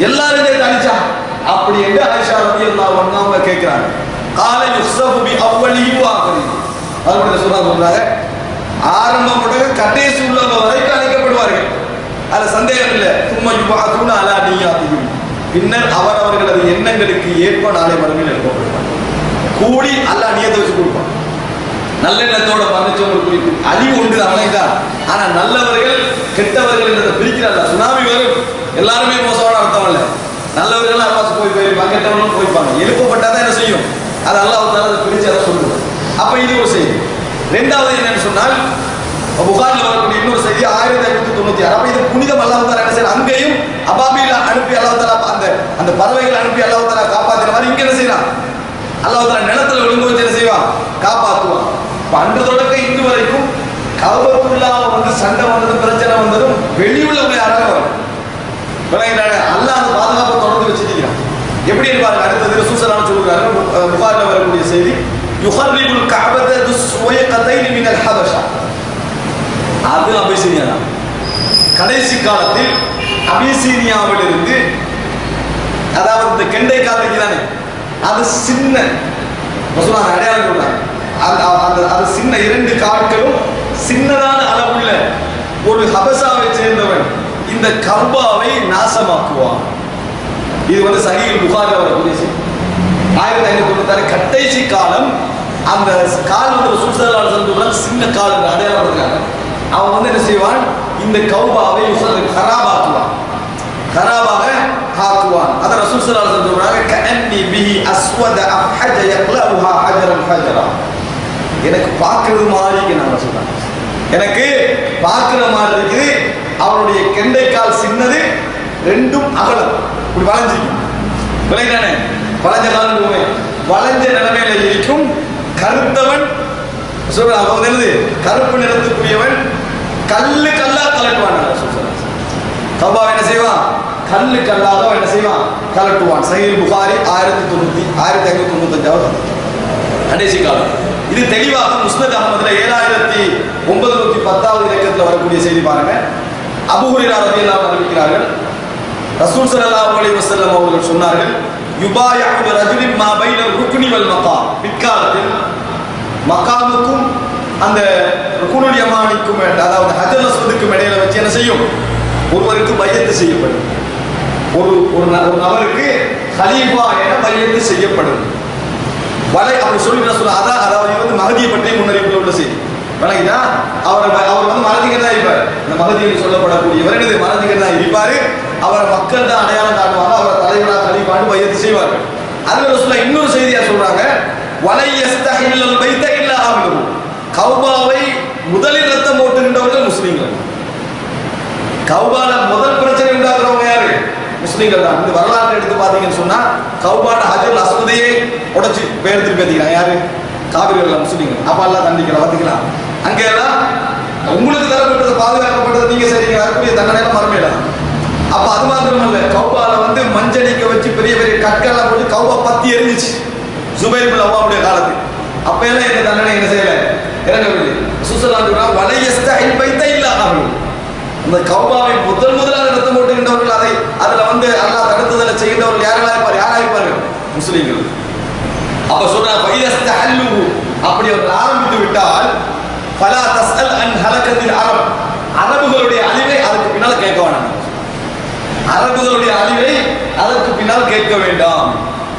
Speaker 1: எல்லாரும் சேர்த்து அழிச்சா அப்படி என்று ஆயிஷா ரலியல்லாஹு அன்ஹா அவங்க கேட்கிறாங்க. கால யுக்ஸபு பி அவ்வலிஹிம் வ ஆகிரிஹிம், அதுபடி சொல்றாங்க ஆரம்பம் முதல் கடைசி உள்ளவங்க வரைக்கும் அழைக்கப்படுவார்கள், அது சந்தேகம் இல்லை. சும்மா யுபாதுன அலா நிய்யாத்திஹிம், பின்னர் அவரவர்களது எண்ணங்களுக்கு ஏற்ப நாளை மறுமையில் எழுப்பப்படுவார். கூடி அல்லாஹ் நியத்தை வச்சு கொடுப்பான். நல்லெண்ணத்தோட மன்னிச்சவங்களுக்கு அழிவு உண்டு அவனைதான். ஆனா நல்லவர்கள் கெட்டவர்கள் என்றதை பிரிக்கிறாங்க. சுனாமி வரும், எல்லாருமே மோசமான அர்த்தம் இல்லை. நல்லவர்கள் அப்பாஸ் போயிருப்பாங்க, கெட்டவர்களும் போயிருப்பாங்க. எழுப்பப்பட்டாதான் என்ன செய்யும், அது அல்லாஹ் தஆலா அதை பிரிச்சு அதை சொல்லுவார். அப்ப இது ஒரு செய்தி. ரெண்டாவது என்னன்னு சொன்னால் புகாரில் வரக்கூடிய இன்னொரு செய்தி 1596. அப்ப இது புனிதம் அல்லாஹ் தஆலா என்ன செய்யறான், அங்கேயும் அபாபீல அனுப்பி அல்லாஹ் தஆலா அந்த பறவைகள் அனுப்பி அல்லாஹ் தஆலா காப்பாத்துற மாதிரி இங்க என்ன செய்யறான், அல்லாஹ் தஆலா நிலத்துல விழுந்து வச்சு என்ன செய்வான், காப்பாற்றுவான். அன்று தொடக்க இன்று வரைக்கும் கஅபத்துல்லாஹ் சண்டை வந்தது, பிரச்சனை வந்ததும் வெளியுள்ளவங்க யாராக வரும் விளங்கிட்டாங்க. அல்லாஹ் அந்த பாதுகாப்பை தொடர்ந்து வச்சிருக்கிறான். எப்படி இருப்பாங்க, அடுத்தது ரசூல் ஸல்லல்லாஹு அலைஹி வஸல்லம் சொல்றாங்க, புகாரில் வரக்கூடிய செய்தி, யுஹர்ரிபுல் கஅபத துஸ்வயகதைன் மினல் ஹபஷா, அது அபிசீனியா தான். கடைசி காலத்தில் அபிசீனியாவில் இருந்து, அதாவது இந்த கெண்டை கால் தானே, அது சின்ன அடையாளம் சொல்றாங்க. அது சின்ன 2 கால்களும் சின்னதான அளவுள்ள ஒரு ஹபசாவை சேர்ந்தவன் இந்த கஅபாவை நாசமாக்குவான். இது சஹீஹ் புகாரில் வரக்கூடிய செய்தி. 1596 கடைசி காலம். அந்த கால் ரசூல் ஸல்லல்லாஹு அலைஹி வஸல்லம் சின்ன கால் அடையாளம் இருக்காங்க. அவன் என்ன செய்வான், இந்த கஅபாவை கராபாக்குவான், கராபாக ஆக்குவான். அத ரசூல் ஸல்லல்லாஹு அலைஹி வஸல்லம் சொல்றாங்க, கஅன்னி பிஹி அஸ்வத அஹஜ யக்லஉஹா ஹஜரன் ஃபஜரா, எனக்கு பார்க்கிறது மாதிரி நான் சொல்றேன், எனக்கு பார்க்கிற மாதிரி இருக்குது. அவனுடைய கெண்டைக்கால் சின்னது, 2ம் அகலம், இப்படி வளைஞ்சிக்கும். விளையானே வளைஞ்ச காலம் வளைஞ்ச நிலைமையில இருக்கும். கருத்தவன் சொல்றது கருப்பு நிறத்துக்குரியவன் கல்லா கலட்டுவான். கஅபா என்ன செய்வான், கல்லுக்கு அல்லாத என்ன செய்வான், கலட்டுவான். சஹீஹ் புகாரி 1595 கடைசி காலம். இது தெளிவாக முஸ்னத் அஹ்மதுல 7910 இலக்கத்தில் வரக்கூடிய செய்தி பாருங்க. அபூ ஹுரைரா ரலியல்லாஹு அன்ஹு அறிவிக்கிறார்கள், ரசூல் ஸல்லல்லாஹு அலைஹி வஸல்லம் அவர்கள் சொன்னார்கள், யுபாயு ரஜுலின் மா பைன ருக்னி வல் மகாம். பிற்காலத்தில் மகாமுக்கும் அந்த ருக்னுல் யமானிக்கும், அதாவது ஹஜ்ர் அஸ்வதுக்கும் இடையில வச்சு என்ன செய்யும், ஒருவருக்கு பையத்து செய்யப்படும். ஒரு நபருக்கு கலீஃபா என பையத்து செய்யப்படும். வலை அப்படி சொல்லி சொல்ல அதாவது வந்து மகதியை பற்றி முன்னறிவிப்பில் உள்ள செய்தி வழங்கினா அவர் வந்து மறதிகள் தான் இருப்பார். இந்த மகதியில் சொல்லப்படக்கூடியவர் என்னது மறதிகள் தான் இருப்பாரு. அவரை மக்கள் தான் அடையாளம் காட்டுவாங்க, அவரை தலைவராக கலீஃபான்னு பையத்து செய்வார்கள். அதுல சொல்ல இன்னொரு செய்தியா சொல்றாங்க, வலை யஸ்தஹில்லல் பைத இல்லா ஆஹ்லுஹு. கௌபாவை முதலில் ரத்தம் போட்டுகின்றவர்கள் முஸ்லிம்கள். கௌபால முதல் பிரச்சனை உண்டாக்குறவங்க யாரு? முஸ்லிம்கள் தான். இந்த வரலாற்றை எடுத்து பார்த்தீங்கன்னு சொன்னா கௌபாட ஹஜ்ர் அஸ்வதையே உடைச்சு பேர்த்து பேத்திக்கிறாங்க யாரு? காபிர்கள், முஸ்லிம்கள். அப்ப எல்லாம் தண்டிக்கலாம் பார்த்துக்கலாம். அங்கே எல்லாம் உங்களுக்கு தரப்பட்டது பாதுகாக்கப்பட்டது, நீங்க சரிங்க வரக்கூடிய தண்டனைலாம் மறுமையிடலாம். அப்ப அது மாத்திரமல்ல, கௌபால வந்து மஞ்சளிக்க வச்சு பெரிய பெரிய கற்கெல்லாம் போட்டு கௌபா பத்தி எரிஞ்சிச்சு ஜுபைர் இப்னு அவ்வாவுடைய காலத்துக்கு. அப்ப எல்லாம் இந்த தண்டனை என்ன செய்யல, இறங்கவில்லை. சுசலான் வலையஸ்தஹில் பைத இல்லா ஆஹ்லுஹு. அந்த கௌபாவை முதலாக ரத்தம் போட்டுகின்றவர்கள், அதுல வந்து அல்லாஹ் தடுத்ததில் செய்கின்றவர்கள் யாராயிருப்பார்கள்? முஸ்லிம்கள். அப்ப சொல்றாங்க, ஃபைதஸ்தஹல்லுஹு, அப்படி அவர்கள் ஆரம்பித்து விட்டால் ஃபலா தஸ்அல் அன் ஹலகத்தில் அரப், அரபுகளுடைய அழிவை அதற்கு பின்னால் கேட்க வேண்டாம். அரபுகளுடைய அழிவை அதற்கு பின்னால் கேட்க வேண்டாம்.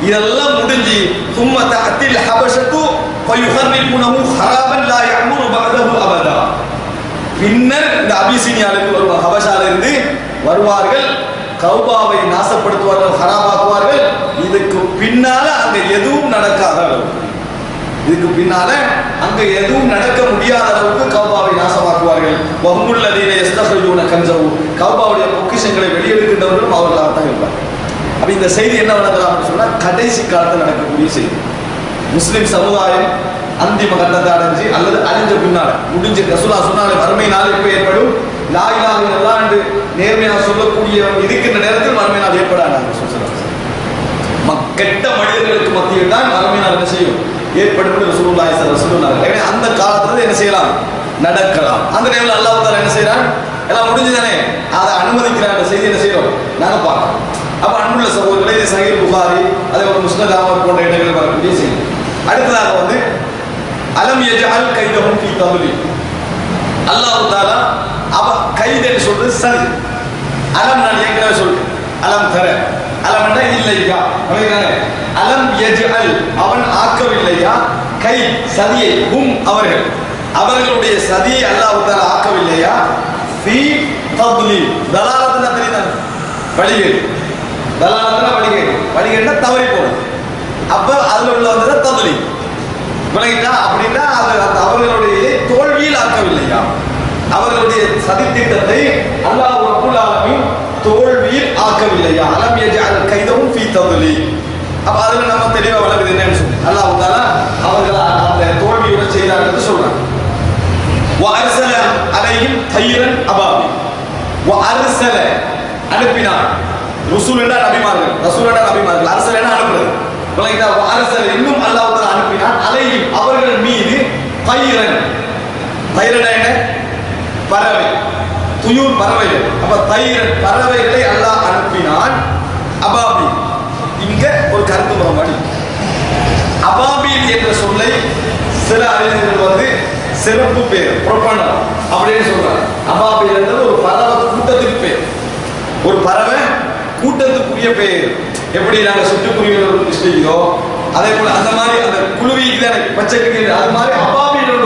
Speaker 1: இதெல்லாம் முடிஞ்சு சும்ம தஅத்தில் ஹபஷத்து ஃபயுஹர்ரிகுனஹு ஹராபன் லா யஅமுரு பஅதஹு அபதா. பின்னர் இந்த அபிசீனியாவுக்கு வருவார், ஹபஷால இருந்து வருவார்கள், கௌபாவை நாசப்படுத்துவார்கள், ஹராபாக்குவார்கள். இதுக்கு பின்னால அங்க எதுவும் நடக்காத அளவுக்கு, இதுக்கு பின்னால அங்க எதுவும் நடக்க முடியாத அளவுக்கு கௌபாவை நாசமாக்குவார்கள். வஹுமுல்லதீன யஸ்தஹ்ரிஜூன கன்ஸஹு, கௌபாவுடைய பொக்கிஷங்களை வெளியெடுக்கின்றவர்களும் அவர்களாகத்தான் இருப்பார். அப்ப இந்த செய்தி என்ன வழங்கலாம் சொன்னா, கடைசி காலத்தில் நடக்கக்கூடிய செய்தி. முஸ்லிம் சமுதாயம் அந்திம கட்டத்தை அடைஞ்சு அல்லது அழிஞ்ச பின்னால முடிஞ்ச ரசூலுல்லாஹ் சொன்னாலே வறுமை நாள் எப்ப ஏற்படும், லா இலாஹ இல்லல்லாஹ் என்று நேர்மையாக சொல்லக்கூடிய இருக்கின்ற நேரத்தில் வறுமை நாள் ஏற்படாது. கெட்ட மனிதர்களுக்கு மத்தியில் தான் வறுமை நாள் என்ன செய்யும், ஏற்படும் என்று ரசூலுல்லாஹி ஸல்லல்லாஹு அலைஹி வஸல்லம் சொன்னார்கள். எனவே அந்த காலத்துல என்ன செய்யலாம், நடக்கலாம். அந்த நேரத்தில் அல்லாஹ் தஆலா என்ன செய்யறான், எல்லாம் முடிஞ்சுதானே, அதை அனுமதிக்கிறான். அந்த செய்தி என்ன செய்யறோம், நாங்க பார்க்கிறோம். அப்ப அன்புள்ள சகோதரர்களே, இது சஹீஹ் புகாரி, அதே போல முஸ்னத் அஹ்மத் போன்ற இடங்களில் வரக்கூடிய செய்தி. அடுத்ததாக வந்து அலம் யஜஅல் கைதஹும் ஃபீ ததுலி. அல்லாஹ் தஆலா அவ கைதன்னு சொல்றது சரி. அலம் நான் ஏற்கனவே சொல்றேன், அலம் தர, அலம்னா இல்லையா, அலம் யஜஅல் அவன் ஆக்கவில்லையா, கை சதியை, ஹும் அவர்களுடைய சதியை அல்லாஹ் தஆலா ஆக்கவில்லையா, ஃபீ ததுலி. தலாலத்துனா தெரியுதா, வழிகேடு. தலாலத்துனா வழிகேடுனா தவறி போகும். அப்ப அதுல உள்ள வந்து ததுலி விளங்கிட்டா. அப்படின்னா அது அவர்களுடைய தோல்வியில் ஆக்கவில்லையா, அவர்களுடைய சதித்திட்டத்தை அல்லாஹ் ரப்பல் ஆலமீன் தோல்வியில் ஆக்கவில்லையா. அலம் யஜஅல் கைதஹும் ஃபீ ததுலி. அப்ப அதுல நம்ம தெளிவா விளங்குது என்னன்னு சொல்லி அல்லாஹ் தஆலா அவர்களை அந்த தோல்வியோட செய்தார்கள் சொல்றாங்க. வஅர்ஸல அலைஹிம் தய்ரன் அபாபி. வஅர்ஸல அனுப்பினார். ரசூலுன்னா நபிமார்கள், ரசூலுன்னா நபிமார்கள், அர்ஸலனா அனுப்புறது. விளங்கிட்டா. வஅர்ஸல இன்னும் அல்லாஹ் தஆலா அனுப்பினார், அலைஹிம் அவர்கள் மீது தய்ரன். தய்ரன் என்ன, பறவை, துயூர் பறவைகள். அப்ப தைரன் பறவைகளை அல்லாஹ் அனுப்பினான். அபாபி இங்க ஒரு கருத்து முறைப்படி அபாபில் என்ற சொல்லை சில அறிஞர்கள் வந்து சிறப்பு பேர் புரொபனம் அப்படின்னு சொல்றாங்க. அபாபில் என்றது ஒரு பறவை கூட்டத்துக்கு பேர், ஒரு பறவை கூட்டத்துக்குரிய பேர். எப்படி நாங்க சுற்றுக்குருவிகள் கிருஷ்ணிக்கிறோ அதே போல அந்த மாதிரி அந்த குழுவி பச்சை அது மாதிரி அபாபில்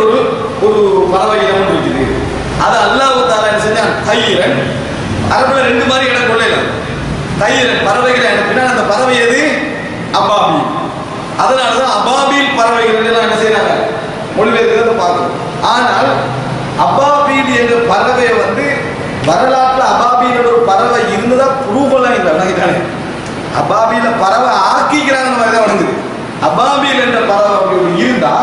Speaker 1: ஒரு பறவை இனம் இருக்குது. அது அல்லாஹ் தஆலா என்ன செஞ்சான், தைரன். அரபுல ரெண்டு மாதிரி இடம் கொள்ளலாம். தைரன் பறவைகளை அனுப்பினா அந்த பறவை எது, அபாபி. அதனாலதான் அபாபில் பறவைகள் எல்லாம் என்ன செய்யறாங்க, மொழிபெயர்க்கிறத பார்க்கணும். ஆனால் அபாபீல் என்ற பறவை வந்து வரலாற்றுல அபாபீல் ஒரு பறவை இருந்ததா ப்ரூஃபெல்லாம் இல்லை. அபாபீல பறவை ஆக்கிக்கிறாங்க மாதிரி தான் வணங்குது. அபாபீல் என்ற பறவை இருந்தா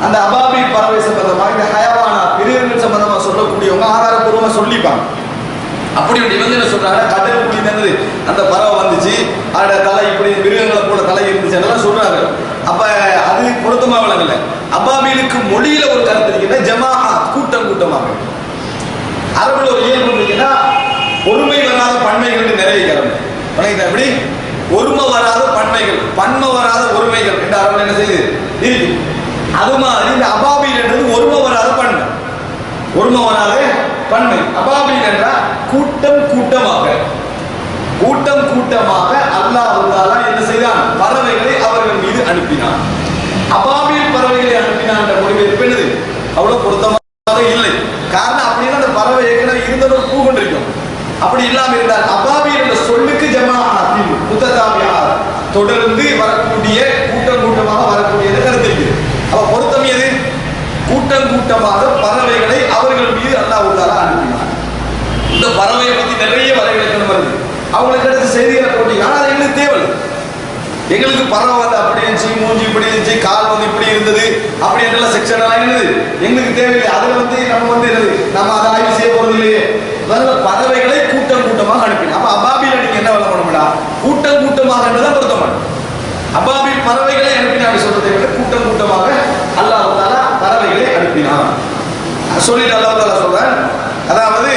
Speaker 1: அந்த அபாபீல் பறவை சம்பந்தமாக இந்த ஹயவானா பிரிவுகள் சம்பந்தமா சொல்லக்கூடியவங்க ஆதாரப்பூர்வமா சொல்லிப்பாங்க. அப்படி இவங்க என்ன சொல்றாங்க, கடல் குடிந்தது அந்த பறவை வந்துச்சு, அதோட தலை இப்படி மிருகங்களை போல தலை இருந்துச்சு அதெல்லாம் சொல்றாங்க. அப்ப அது பொருத்தமா விளங்கல. அபாபீலுக்கு மொழியில ஒரு கருத்து இருக்குன்னா ஜமாஅ, கூட்டம் கூட்டமாக. அரபுல ஒரு இயல்பு இருக்குன்னா ஒருமை வராத பன்மைகள் நிறைய கிளம்பு. எப்படி ஒருமை வராத பன்மைகள், பன்மை வராத ஒருமைகள் என்று அரபுல என்ன செய்யுது இருக்கு. அது மாதிரி இந்த அபாபீல் என்றது ஒருமை வராத பன்மை, ஒருமை வராத பன்மை. அபாபீல் என்றால் கூட்டம் கூட்டமாக, கூட்டம் கூட்டமாக அல்லாஹ் தஆலா என்ன செய்தான், பறவைகளை அவர்கள் மீது அனுப்பினான். அபாபீல் பறவைகளை அனுப்பினான் என்ற மொழிபெயர்ப்பு என்னது அவ்வளவு பொருத்தமாக இல்லை. காரணம் அப்படின்னா அந்த பறவை ஏற்கனவே இருந்ததோடு பூ கொண்டிருக்கும். அப்படி இல்லாமல் இருந்தால் அபாபீல் என்ற சொல்லுக்கு ஜமாஅத்தின் முத்ததாபியார் தொடர்ந்து வரக்கூடிய கூட்டம் கூட்டமாக வரக்கூடியது கருத்து இருக்குது. அப்ப பொருத்தம் எது, கூட்டம் கூட்டமாக பறவைகளை அவர்கள் மீது அல்லாஹ் தஆலா அனுப்பினார். இந்த பறவையை பத்தி நிறைய வரைவிலக்கணம் வருது. அவங்களுக்கு கிடைச்ச செய்திகளை போட்டீங்க, ஆனால் அது எங்களுக்கு தேவை. எங்களுக்கு பறவை வந்து அப்படி இருந்துச்சு, மூஞ்சி இப்படி இருந்துச்சு, கால் வந்து இப்படி இருந்தது, அப்படி என்றெல்லாம் செக்ஷன் எல்லாம் இருந்தது எங்களுக்கு தேவையில்லை. அதுல வந்து நம்ம வந்து நம்ம அதை ஆய்வு செய்ய போறது இல்லையே. பறவைகளை கூட்டம் கூட்டமாக அனுப்பினோம். அப்ப அபாபீல் நீங்க என்ன வேலை பண்ண முடியாது, கூட்டம் கூட்டமாக என்றுதான் பொருத்தமான. அபாபீல் பறவைகளை அனுப்பினா அப்படி சொல்றதை விட கூட்டம் கூட்டமாக அல்லாஹ் தஆலா பறவைகளை அனுப்பினான் சொல்லிட்டு அல்லாஹ் தஆலா சொல்றான். அதாவது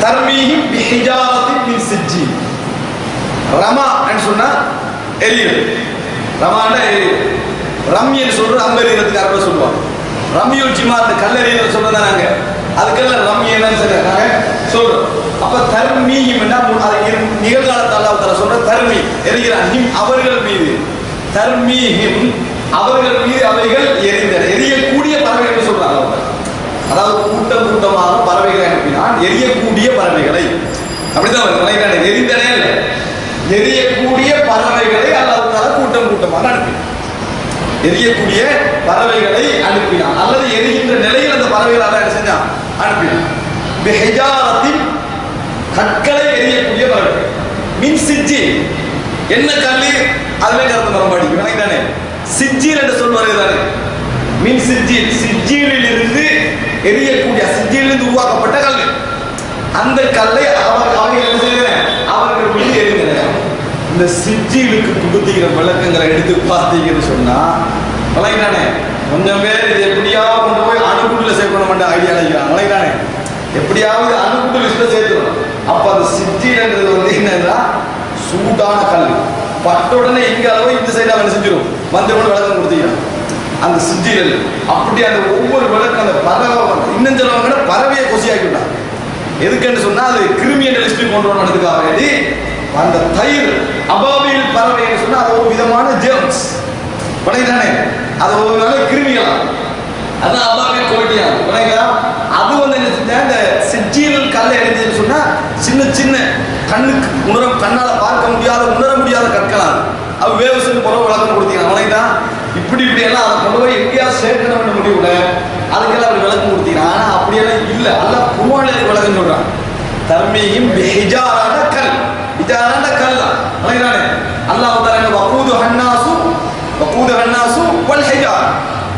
Speaker 1: தர்மீஹிம் பிஹிஜாரத்தின் மின் சிஜ்ஜீல். ரமா என்று சொன்னா எரியுது, ரமாண்டா எரியுது. ரம்யன்னு சொல்றது அம்பெரியறதுக்கு அரபு சொல்லுவாங்க. ரம்யுல் ஜிமா அந்த கல்லெறியல் சொல்றதா நாங்க அதுக்கெல்லாம் ரம்யன்னு சொல்றோம். அப்ப தர்மீஹிம் என்ன நிகழ்காலத்தில் அல்லாஹ் தஆலா சொல்ற தர்மி எரிகிறான் அவர்கள் மீது, தர்மீஹிம் அவர்கள் மீது அவைகள் எரிந்தன, எரியக்கூடிய பறவைகள் சொல்றாங்க. அதாவது கூட்டம் கூட்டமாக பறவைகளை அனுப்பினான், எரியக்கூடிய பறவைகளை. அப்படிதான் வருது, எரிந்தனே இல்லை, எரியக்கூடிய பறவைகளை அல்லாஹ் தஆலா கூட்டம் கூட்டமாக அனுப்பினான். எரியக்கூடிய பறவைகளை அனுப்பினான், அல்லது எரிகின்ற நிலையில் அந்த பறவைகளை அல்லாஹ் என்ன செஞ்சான், அனுப்பினான். பிஹிஜாரத்தின் கற்களை எரியக்கூடிய பறவைகள். மின் சிஜ்ஜீல் என்ன கல்லு, அதுவே கருத்து மரபாடி தானே. சிஜ்ஜீல் என்று சொல்வார்கள் தானே, மின் சிஜ்ஜீல், சிஜ்ஜீலில் இருந்து எரியக்கூடிய, சிஜ்ஜீலிருந்து உருவாக்கப்பட்ட கல். அந்த கல்லை அவர்கள் என்ன செய்யறேன், அவர்கள் மீது எரிந்தனர். இந்த சிஜ்ஜீலுக்கு புகுத்துகிற விளக்கங்களை எடுத்து பார்த்தீங்கன்னு சொன்னா வளைதானே கொஞ்சம் பேர் இது எப்படியாவது கொண்டு போய் அணுகுண்டுல சேர்க்கணும் ஐடியா நினைக்கிறாங்க. வளைதானே எப்படியாவது அணுகுண்டு லிஸ்ட்ல சேர்த்துடும். அப்ப அந்த சிஜ்ஜீல்ன்றது வந்து என்னன்னா சூடான கல், பட்ட உடனே இங்க அளவு இந்த சைடு அவன் செஞ்சிடும், வந்து கூட விளக்கம் கொடுத்தீங்க. அந்த சிஜ்ஜீல் அப்படி அந்த ஒவ்வொரு விளக்கம் அந்த பறவை இன்னும் சொல்லுவாங்க பறவையை கொசியாக்கிவிட்டான். எதுக்குன்னு சொன்னா அது கிருமி என்ற லிஸ்ட் கொண்டு வரதுக்காக வேண்டி அந்த தயிர் அபாபீல் பறவை சொன்னா அது ஒரு விதமான ஜெர்ம்ஸ் படைதானே, அது ஒரு நல்ல கிருமிகளா, அதான் அபாபீல் கோட்டியா படைங்களா. அது வந்து என்ன செஞ்சா இந்த சிஜ்ஜீல் கல்லை எரிஞ்சுன்னு சொன்னா சின்ன சின்ன கண்ணுக்கு கண்ணால பார்க்க முடியாத உணர முடியாத கற்களா அது வேவசன் போல விளக்கம் கொடுத்தீங்க. அவனைதான் இப்படி இப்படி எல்லாம் அதை கொண்டு போய் எங்கேயாவது சேர்க்கணும் முடிவுல அதுக்கெல்லாம் அப்படி விளக்கம் கொடுத்தீங்க. ஆனா அப்படியெல்லாம் இல்ல, அல்லாஹ் குர்ஆன்ல விளக்கம் சொல்றான். தர்மீஹிம் பிஹிஜாரான கல், ஹிஜாரான கல் அவனைதானே அல்லாஹ் தஆலா வகூது ஹன்னாசு வல் ஹிஜார்.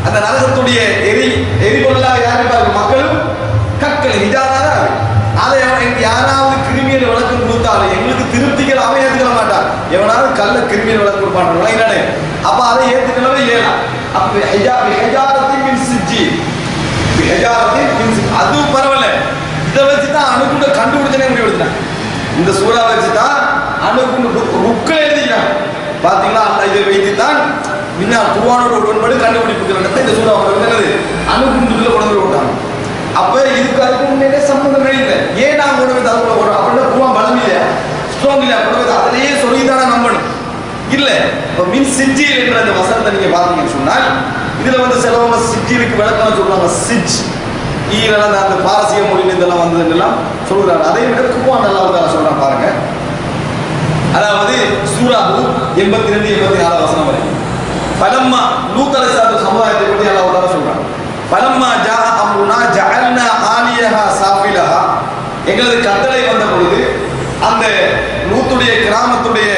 Speaker 1: அந்த நரகத்துடைய எரிபொருளா யாரு பாருங்க, மக்களும் கற்கள் ஹிஜாரான. அதை யாராவது கிருமியல் விளக்கம் கொடுத்தாலும் எங்களுக்கு திருப்திகள் அவன் ஏற்றுக்க மாட்டான். எவனாவது கல்ல கிருமியல் விளக்கம் கொடுப்பான். அப்ப அதை ஏற்றுக்கவே இயலாம். அப்ப அது பரவாயில்ல, இதை வச்சுதான் அணுகுண்ட கண்டுபிடிச்சனே முடிவெடுத்தான். இந்த சூறா வச்சுதான் அணுகுண்டு ருக்களை எழுதிக்கிறான். பாத்தீங்களா, இதை வைத்துத்தான் குர்ஆனோட உடன்படி கண்டுபிடிப்புகள் இந்த சூறா என்னது அணுகுண்டுல உடம்பு விட்டாங்க. அப்ப இதுக்கு அதுக்கு முன்னே சம்பந்தமே இல்லை. ஏன் நான் கூட வந்து அதுக்குள்ள போறோம் அப்படின்னா குர்ஆன் பலம் இல்லையா, ஸ்ட்ராங் இல்லையா, கூட அதிலேயே சொல்லிதானே நம்பணும் இல்ல. இப்ப மின் சிஜ்ஜீல் என்ற அந்த வசனத்தை நீங்க பாத்தீங்கன்னு சொன்னால் இதுல வந்து சிலவங்க சிஜ்ஜீலுக்கு விளக்கம் சொல்றாங்க. சிஜ் ஈரெல்லாம் அந்த பாரசீக மொழியில இதெல்லாம் வந்ததுன்னெல்லாம் சொல்றாங்க. அதை விட குர்ஆன் அல்லாஹ் தஆலா சொல்றான் பாருங்க. அதாவது சூரா 82 84 வசனம் வரை பலம்மா லூத் அலைஹிஸ்ஸலாம் சமுதாயத்தை பற்றி அல்லாஹ் தஆலா சொல்றான். பலம்மா ஜா அம்ருனா ஜஅல்னா ஆலியஹா சாஃபிலஹா, எங்களது கட்டளை வந்த பொழுது அந்த லூத்துடைய கிராமத்துடைய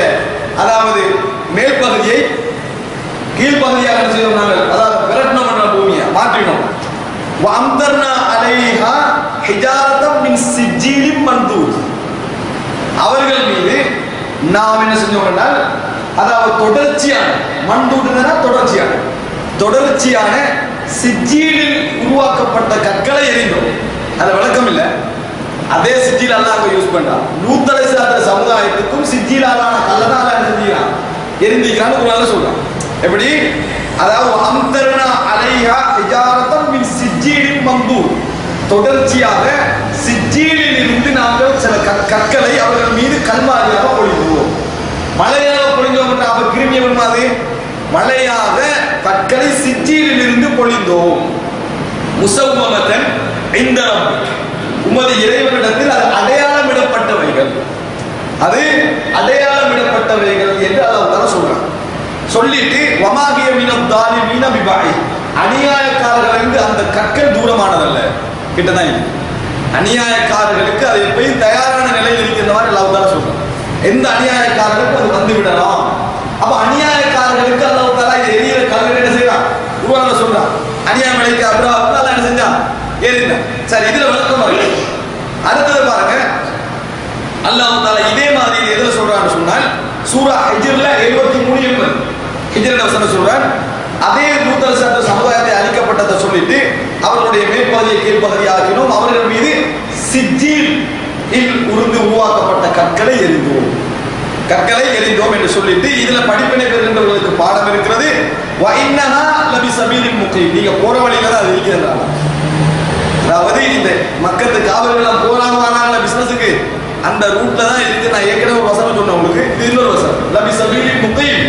Speaker 1: அதாவது மேல் பகுதியை கீழ்பகுதியாக செய்தோம் நாங்கள், அதாவது விரட்டணும் என்ற பூமியை மாற்றினோம். வஅம்தர்னா அலைஹா ஹிஜாரத்தம் மின் அவர்கள் மீது நாம் என்ன செஞ்சோம்னா, அதாவது தொடர்ச்சியான மண் தூண்டுனா தொடர்ச்சியான சிஜ்ஜீலில் உருவாக்கப்பட்ட கற்களை எரிந்தோம். அது விளக்கம் இல்லை, அதே சிஜ்ஜீல் அல்லாஹ் யூஸ் பண்றான். லூத் அலைஹிஸ்ஸலாம் சமுதாயத்துக்கும் சிஜ்ஜீலாலான கல்லதான் அல்லாஹ் செஞ்சிக்கிறான், எரிந்திக்கிறான்னு குர்ஆன்ல சொல்றான். எப்படி? அதாவது அம்தர்னா அலைஹா ஹிஜாரத்தம் மின் சிஜ்ஜீலின் மந்தூர், தொடர்ச்சியாக சிஜ்ஜீலில் இருந்து நாங்கள் சில கற்களை அவர்கள் மீது கல்மாரியாக பொழிந்தோம். மழையாக பொழிந்தோம் என்ற அவர் கிருமியவன் மாதிரி மழையாக கற்களை சிஜ்ஜீலில் இருந்து பொழிந்தோம். முஸவ்வமதன் இன்த ரப்பிக், உமது இறைவனிடத்தில் அது அடையாளமிடப்பட்டவைகள், அது அடையாளமிடப்பட்டவைகள் என்று அல்லாஹ் தஆலா சொல்றான். சொல்லிட்டு வமாகிய மினத் தாலிமீன பிபாஇ, அநியாயக்காரர்களுக்கு அந்த கற்கள் தூரமானதல்ல, கிட்டதான் இருக்கு. அநியாயக்காரர்களுக்கு அது எப்பயும் தயாரான நிலையில் இருக்கிற மாதிரி அல்லாஹ் தஆலா சொல்றான். எந்த அநியாயக்காரர்களுக்கு அது வந்து விடலாம். அப்ப அநியாயக்காரர்களுக்கு அல்லாஹ் தஆலா எரியிற கல்லை என்ன செய்யறான், குர்ஆன்ல சொல்றான். அநியாயம் இழைக்க அப்ராஹாம் அல்லாஹ் என்ன செஞ்சான், எரிந்தான். சரி, இதுல விளக்கம் இருக்கு. அடுத்தது பாருங்க, அல்லாஹ் தஆலா இதே மாதிரி எதுல சொல்றான்னு சொன்னால் சூரா ஹிஜ்ர்ல 73 ஹிஜ்ர் வசனம் சொல்றான். அதே லூத் அலைஹிஸ்ஸலாம் சமுதாயத்தை அழிக்கப்பட்டதை சொல்லிட்டு அவர்களுடைய மேற்பகுதியை கீழ்ப்பகுதி ஆக்கினோம், அவர்கள் மீது சிஜ்ஜீல் உருந்து உருவாக்கப்பட்ட கற்களை எரிந்தோம் என்று சொல்லிட்டு இதுல படிப்பினை பெறுகின்றவர்களுக்கு பாடம் இருக்கிறது. வஇன்னஹா லபி சபீலின் முகீம், நீங்க போற வழியில தான் அது இருக்கிறது. அதாவது இந்த மக்கத்து காவலர்கள் போறாங்க வராங்களா பிசினஸுக்கு, அந்த ரூட்ல தான் இருக்கு. நான் ஏற்கனவே ஒரு வசனம் சொன்னேன் உங்களுக்கு, இது இன்னொரு வசனம். லபி சபீலின் முகீம்,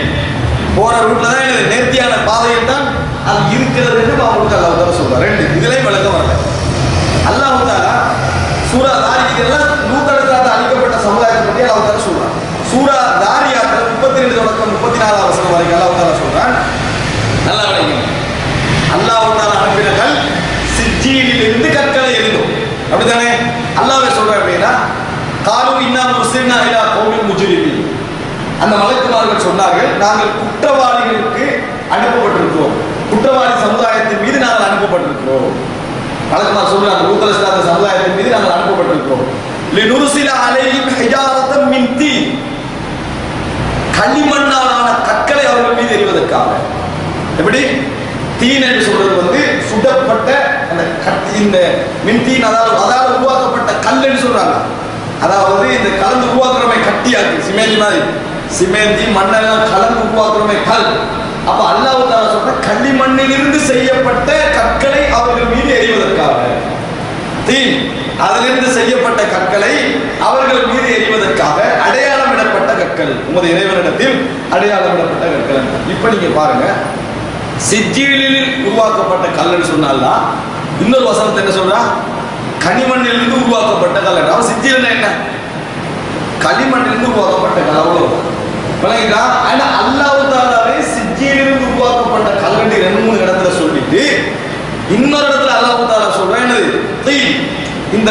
Speaker 1: போற ரூட்ல தான் நேர்த்தியான பாதையில் தான் அது இருக்கிறது என்று அவங்களுக்கு அல்லாஹ் தஆலா சொல்றார். ரெண்டு இதுலயும் விளக்கம் வரல. அல்லாஹ் தஆலா சூரா தாரியாத்ல லூத் அலைஹிஸ்ஸலாம் அழிக்கப்பட்ட சமுதாயத்தை பற்றி அல்லாஹ் தஆலா சொல்றான். சூரா தாரியாத்ல 32 தொடக்கம் 34 வசனம் வரைக்கும் அல்லாஹ் தஆலா சொல்றான். நல்லா விளங்குங்க, அல்லாஹ் தஆலா அனுப்பினர்கள் சிஜ்ஜீலில் இருந்து கற்களை எரிந்தோம், அப்படிதானே அல்லாஹ்வே சொல்றார். அப்படின்னா காலு இன்னா முர்சில்னா இலா கௌமில் முஜ்ரிமீன், அந்த மலக்குமார்கள் சொன்னார்கள், நாங்கள் குற்றவாளிகளுக்கு அனுப்பப்பட்டிருக்கிறோம், குற்றவாளி சமுதாயத்தின் மீது நாங்கள் அனுப்பப்பட்டிருக்கிறோம். மலக்குமார் சொல்றாங்க, லூத் அலைஹிஸ்ஸலாம் சமுதாயத்தின் மீது நாங்கள் அனுப்பப்பட்டிருக்கிறோம். லினுர்சில அலைஹிம் ஹிஜாரத்தம் மின் தீன், களிமண்ணாலான கற்களை அவர்கள் மீது எறிவதற்காக. எப்படி? தீன் என்று சொல்றது வந்து சுடப்பட்ட அந்த இந்த மின்தீன், அதாவது உருவாக்கப்பட்ட கல் என்று சொல்றாங்க. அதாவது இந்த கலந்து உருவாக்குறமை கட்டியாக்கு சிமெண்ட் மாதிரி, சிமெந்தி மண்ணெல்லாம் கலந்து உருவாக்குறமை கல். அப்ப அல்லாஹ் தஆலா சொல்ற களிமண்ணிலிருந்து செய்யப்பட்ட கற்களை அவர்கள் மீது எறிவதற்காக, தீன் அதிலிருந்து செய்யப்பட்ட கற்களை அவர்கள் மீது எறிவதற்காக அடையாளமிடப்பட்ட கற்கள், உமது இறைவனிடத்தில் அடையாளமிடப்பட்ட கற்கள். இப்ப நீங்க பாருங்க, சிஜ்ஜீலில் உருவாக்கப்பட்ட கல்லுன்னு சொன்னால்தான் இன்னொரு வசனத்தை என்ன சொல்றா, கனிமண்ணிலிருந்து உருவாக்கப்பட்ட கல். அவன் சிஜ்ஜீல் என்ன, களிமண்ணிலிருந்து உருவாக்கப்பட்ட கல், அவ்வளவு விளங்கிட்டா. ஆனா அல்லாஹ் தஆலாவே சிஜ்ஜீலிலிருந்து உருவாக்கப்பட்ட கல் 2-3 இடத்துல சொல்லிட்டு இன்னொரு இடத்துல அல்லாஹ் தஆலா சொல்றான் என்னது, தீன், இந்த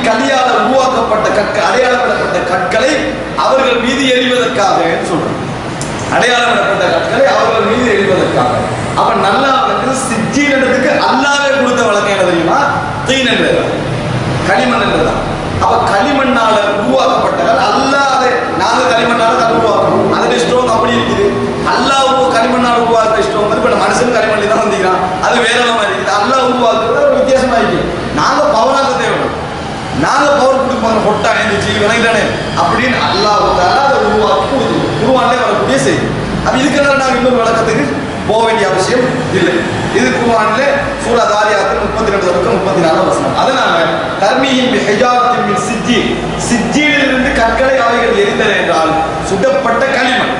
Speaker 1: கல்லியால உருவாக்கப்பட்ட கற்கள், அடையாளமிடப்பட்ட கற்களை அவர்கள் மீது எறிவதற்காக சொல்றான். அடையாளமிடப்பட்ட கற்களை அவர்கள் மீது எறிவதற்காக. அப்ப நல்லா அவனுக்கு சிஜ்ஜீல் இடத்துக்கு அல்லாஹ்வே கொடுத்த வழக்கம் என்ன தெரியுமா, தீன் என்றது, களிமண் என்றதான். அப்ப களிமண்ணால உருவாக்கப்பட்டவர் அல்லாஹ், நாங்க களிமண்ணால கல் உருவாக்கணும், அதுல ஸ்டோன் அப்படி இருக்குது. அல்லாஹ் களிமண்ணால உருவாக்குற ஸ்டோன் வந்து இப்ப மனுஷன் களிமண்ணி தான் வந்துக்கிறான், அது வேற மாதிரி இருக்குது. அல்லாஹ் உருவாக்குறது ஒரு வித்தியாசமா இருக்கு. நாங்க பவராக தேவை, நாங்க பவர் கொடுப்பாங்க பொட்டா எழுந்துச்சு விளங்கிட்டானே அப்படின்னு அல்லாஹ் தஆலா அதை உருவாக்கி கொடுத்து குர்ஆன்ல வரக்கூடிய செய்தி. அது இதுக்கெல்லாம் நாங்கள் இன்னொரு விளக்கத்துக்கு போக வேண்டிய அவசியம் இல்லை. இது குர்ஆன்ல சூரா தாரியாத் 32-34 வசனம். அதனால தர்மீஹிம் பிஹிஜாரத்தின் மின் சிஜ்ஜீல், சிஜ்ஜீலிலிருந்து கற்களை அவைகள் எரிந்தன என்றால் சுடப்பட்ட களிமண்,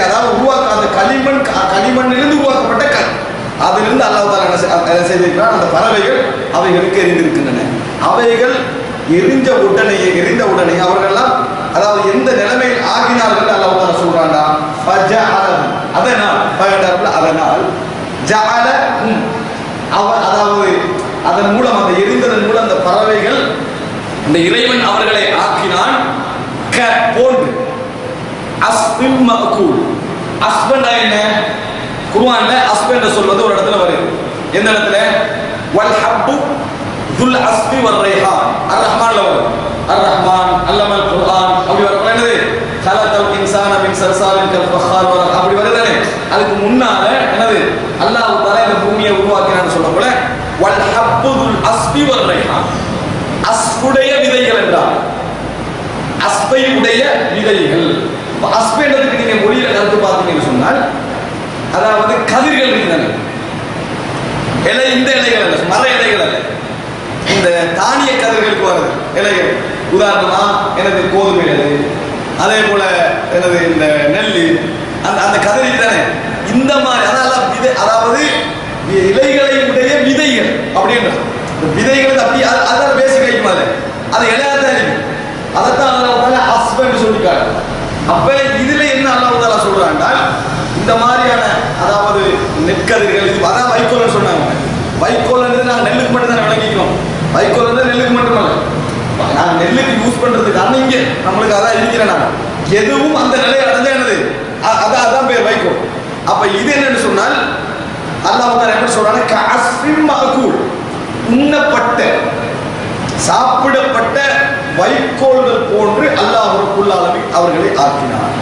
Speaker 1: அதாவது உருவாக்க அந்த களிமண்ணிலிருந்து உருவாக்கப்பட்ட கல், அதிலிருந்து அல்லாஹ் தஆலா என்ன செய்திருக்கிறார், அந்த பறவைகள் அவைகளுக்கு எரிந்திருக்கின்றன. அவைகள் எரிந்த உடனே அவர்கள்லாம், அதாவது எந்த நிலைமையில் ஆகினார்கள் அல்லாஹ் தஆலா சொல்றான்டா, அதனால் ஜஅலஹும், அதாவது அதன் மூலம், அந்த எரிந்ததன் மூலம் அந்த பறவைகள், அந்த இறைவன் அவர்களை ஆக்கினான் போன்று. அஸ்பின் மஅகூல், அஸ்பன் என்ன, குர்ஆன்ல அஸ்பன் என்ற சொல்வது ஒரு இடத்துல வருது. எந்த இடத்துல, வல் ஹப்பு துல் அஸ்பி வல் ரைஹான், அர் ரஹ்மான்ல வரும். அர் ரஹ்மான் அல்லமல் குர்ஆன் அப்படி வரும். என்னது கலகல் இன்சான மின் சல்சாலின் கல் ஃபஹார் அப்படி வருதானே. அதுக்கு முன்னால என்னது அல்லாஹ் தஆலா இந்த பூமியை உருவாக்கினான்னு சொல்ல போல வல் ஹப்புல் அஸ்பி வல் ரைஹான் அஸ்புடைய விதைகள் என்றால் அஸ்பை உடைய விதைகள். அஸ்பேன்றதுக்கு நீங்க மொழியில கருத்து பார்த்தீங்கன்னு சொன்னால் அதாவது கதிர்கள் இருந்தன. இலை இந்த இலைகள் அல்ல, மர இலைகள் அல்ல, இந்த தானிய கதிர்களுக்கு வருது இலைகள். உதாரணமா எனது கோதுமை இலை, அதே போல எனது இந்த நெல் அந்த அந்த கதிரி தானே. இந்த மாதிரி அதாவது இலைகளை உடைய விதைகள் அப்படின்ற விதைகள் அப்படி அதான் பேசி கிடைக்கும். அது இலையாதான் இருக்கு. அதைத்தான் அல்லாஹ் அஸ்பன்னு சொல்லிக்காரு. அப்ப இதுல என்ன அல்லாஹ் சொல்றாங்க, இந்த மாதிரியான அதாவது நெற்கதிர்கள் அதான் வைக்கோல்னு சொன்னாங்க. வைக்கோல்ன்றது நாங்கள் நெல்லுக்கு மட்டும் தான் விளங்கிக்கிறோம். வைக்கோல் வந்து நெல்லுக்கு மட்டுமல்ல, நாங்கள் நெல்லுக்கு யூஸ் பண்றதுக்கு இங்க நம்மளுக்கு அதான் இருக்கிறேன். நான் எதுவும் அந்த நிலையை அடைஞ்சா என்னது அதான் பேர் வைக்கோல். அப்ப இது என்னன்னு சொன்னால் அல்லாஹ் எப்படி சொல்றாங்க, உண்ணப்பட்ட சாப்பிடப்பட்ட வைக்கோல்கள் போன்று அல்லாஹ்வுக்குள் அவர்களை ஆக்கினார்.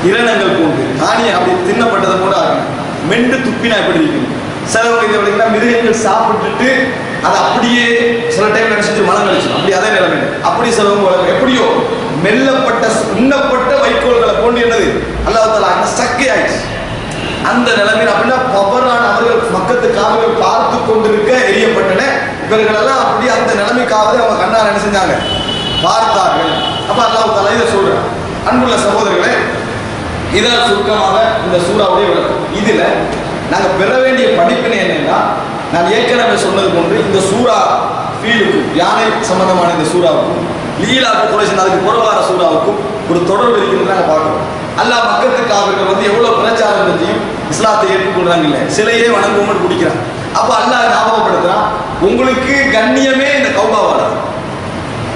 Speaker 1: இரணங்கள் போன்று தானியம் அப்படி தின்னப்பட்டதை போன்று ஆக்கினார். மென்று துப்பினா எப்படி இருக்கும். சில மிருகங்கள் சாப்பிட்டுட்டு அதை அப்படியே சில டைம் நினைச்சிட்டு மனம் கழிச்சு அப்படி அதே நிலைமை. அப்படி சிலவங்க எப்படியோ மெல்லப்பட்ட உண்ணப்பட்ட வைக்கோல்களை போன்று என்னது அல்லாஹ் தஆலா சக்கை ஆயிடுச்சு. அந்த நிலைமையில் அப்படின்னா பவரான அவர்கள் மக்கத்துக்காக பார்த்து கொண்டிருக்க எரியப்பட்டன. இவர்கள் எல்லாம் அப்படி அந்த நிலைமைக்காக அவங்க கண்ணால் என்ன செஞ்சாங்க, பார்த்தார்கள். அப்ப அல்லாஹ் தஆலா இதை சொல்றான். அன்புள்ள சகோதரர்களே, இதான் சுருக்கமாக இந்த சூறாவுடைய விளக்கம். இதுல நாங்க பெற வேண்டிய படிப்பினை என்னன்னா, நான் ஏற்கனவே சொன்னது போன்று இந்த சூறா ஃபீலுக்கும் யானை சம்பந்தமான இந்த சூறாவுக்கும் லீலாக்கு குறைசி அதுக்கு புறவார சூறாவுக்கும் ஒரு தொடர்பு இருக்கிறது நாங்கள் பார்க்கணும். அல்லாஹ் மக்கத்துக்கு அவர்கள் வந்து எவ்வளவு பிரச்சாரம் செஞ்சியும் இஸ்லாத்தை ஏற்றுக்கொள்றாங்க இல்லை, சிலையே வணங்குவோம்னு பிடிக்கிறான். அப்ப அல்லாஹ் ஞாபகப்படுத்துறான், உங்களுக்கு கண்ணியமே இந்த கௌபாவால,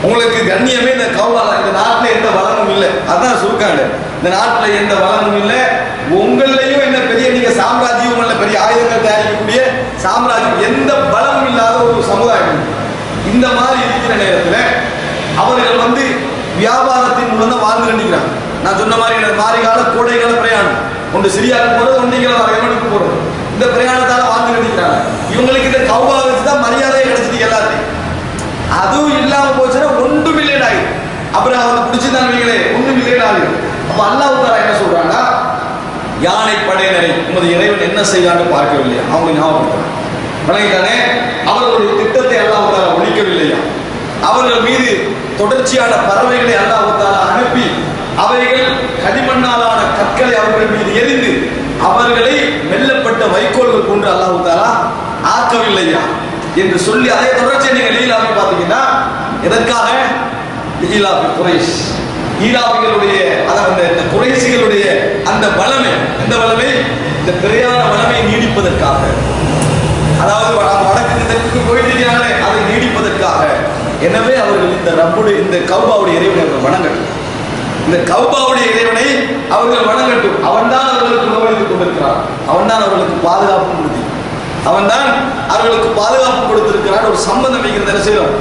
Speaker 1: உங்களுக்கு கண்ணியமே இந்த கௌபால. இந்த நாட்டில் எந்த வளமும் இல்லை. அதான் சுருக்காங்க, இந்த நாட்டில் எந்த வளமும் இல்லை. உங்களையும் என்ன பெரிய நீங்க சாம்ராஜ்யம் இல்ல, பெரிய ஆயுதங்கள் தயாரிக்கக்கூடிய சாம்ராஜ்யம், எந்த பலமும் இல்லாத ஒரு சமுதாயம். இந்த மாதிரி இருக்கிற நேரத்தில் அவர்கள் வந்து வியாபாரத்தின் மூலம் தான் வாழ்ந்து கண்டிக்கிறாங்க. நான் சொன்ன மாதிரி மாரிகால கோடைகால பிரயாணம், ஒன்று சிரியாவுக்கு போறது, ஒன்று யமனுக்கு போறது, இந்த பிரயாணத்தால வாழ்ந்து கண்டிக்கிறாங்க. இவங்களுக்கு இந்த கௌபா வச்சுதான் மரியாதையை கிடைச்சிட்டு எல்லாத்தையும். அதுவும் இல்லாம போச்சுன்னா ஒன்றும் இல்லைடாய். அப்புறம் அவங்க பிடிச்சுதான் ஒன்றும் இல்லைடாது. அப்ப அல்லாஹ் தஆலா என்ன சொல்றாங்க, யானை படையினரை உமது இறைவன் என்ன செய்தான்னு பார்க்கவில்லையா, அவங்க ஞாபகம் வழங்கிட்டானே. அவர்களுடைய திட்டத்தை அல்லாஹ் தஆலா ஒழிக்கவில்லையா, அவர்கள் மீது தொடர்ச்சியான பறவைகளை அல்லாஹ் தஆலா அனுப்பி அவைகள் களிமண்ணாலான கற்களை அவர்கள் மீது எரிந்து அவர்களை மெல்லப்பட்ட வைக்கோல்கள் கொண்டு அல்லாஹ் தஆலா ஆக்கவில்லையா என்று சொல்லி அதே தொடர்ச்சியை நீங்க லீலாவை பார்த்தீங்கன்னா, எதற்காக லீலாபி குறைஷ், ஈராபிகளுடைய அதாவது இந்த குறைசிகளுடைய அந்த வளமை, இந்த வளமை இந்த பிரயாண வளமை நீடிப்பதற்காக, அதாவது வடக்கு தெற்கு போயிட்டு இருக்கிறாங்களே அதை நீடிப்பதற்காக. எனவே அவர்கள் இந்த ரப்புடைய இந்த கௌபாவுடைய இறைவனை அவர்கள் வணங்கட்டும், இந்த கௌபாவுடைய இறைவனை அவர்கள் வணங்கட்டும். அவன்தான் அவர்களுக்கு உணவளித்துக் கொண்டிருக்கிறான், அவன்தான் அவர்களுக்கு பாதுகாப்பு கொடுத்து, அவன்தான் அவர்களுக்கு பாதுகாப்பு கொடுத்திருக்கிறான். ஒரு சம்பந்தம் வைக்கிறத செய்யணும்.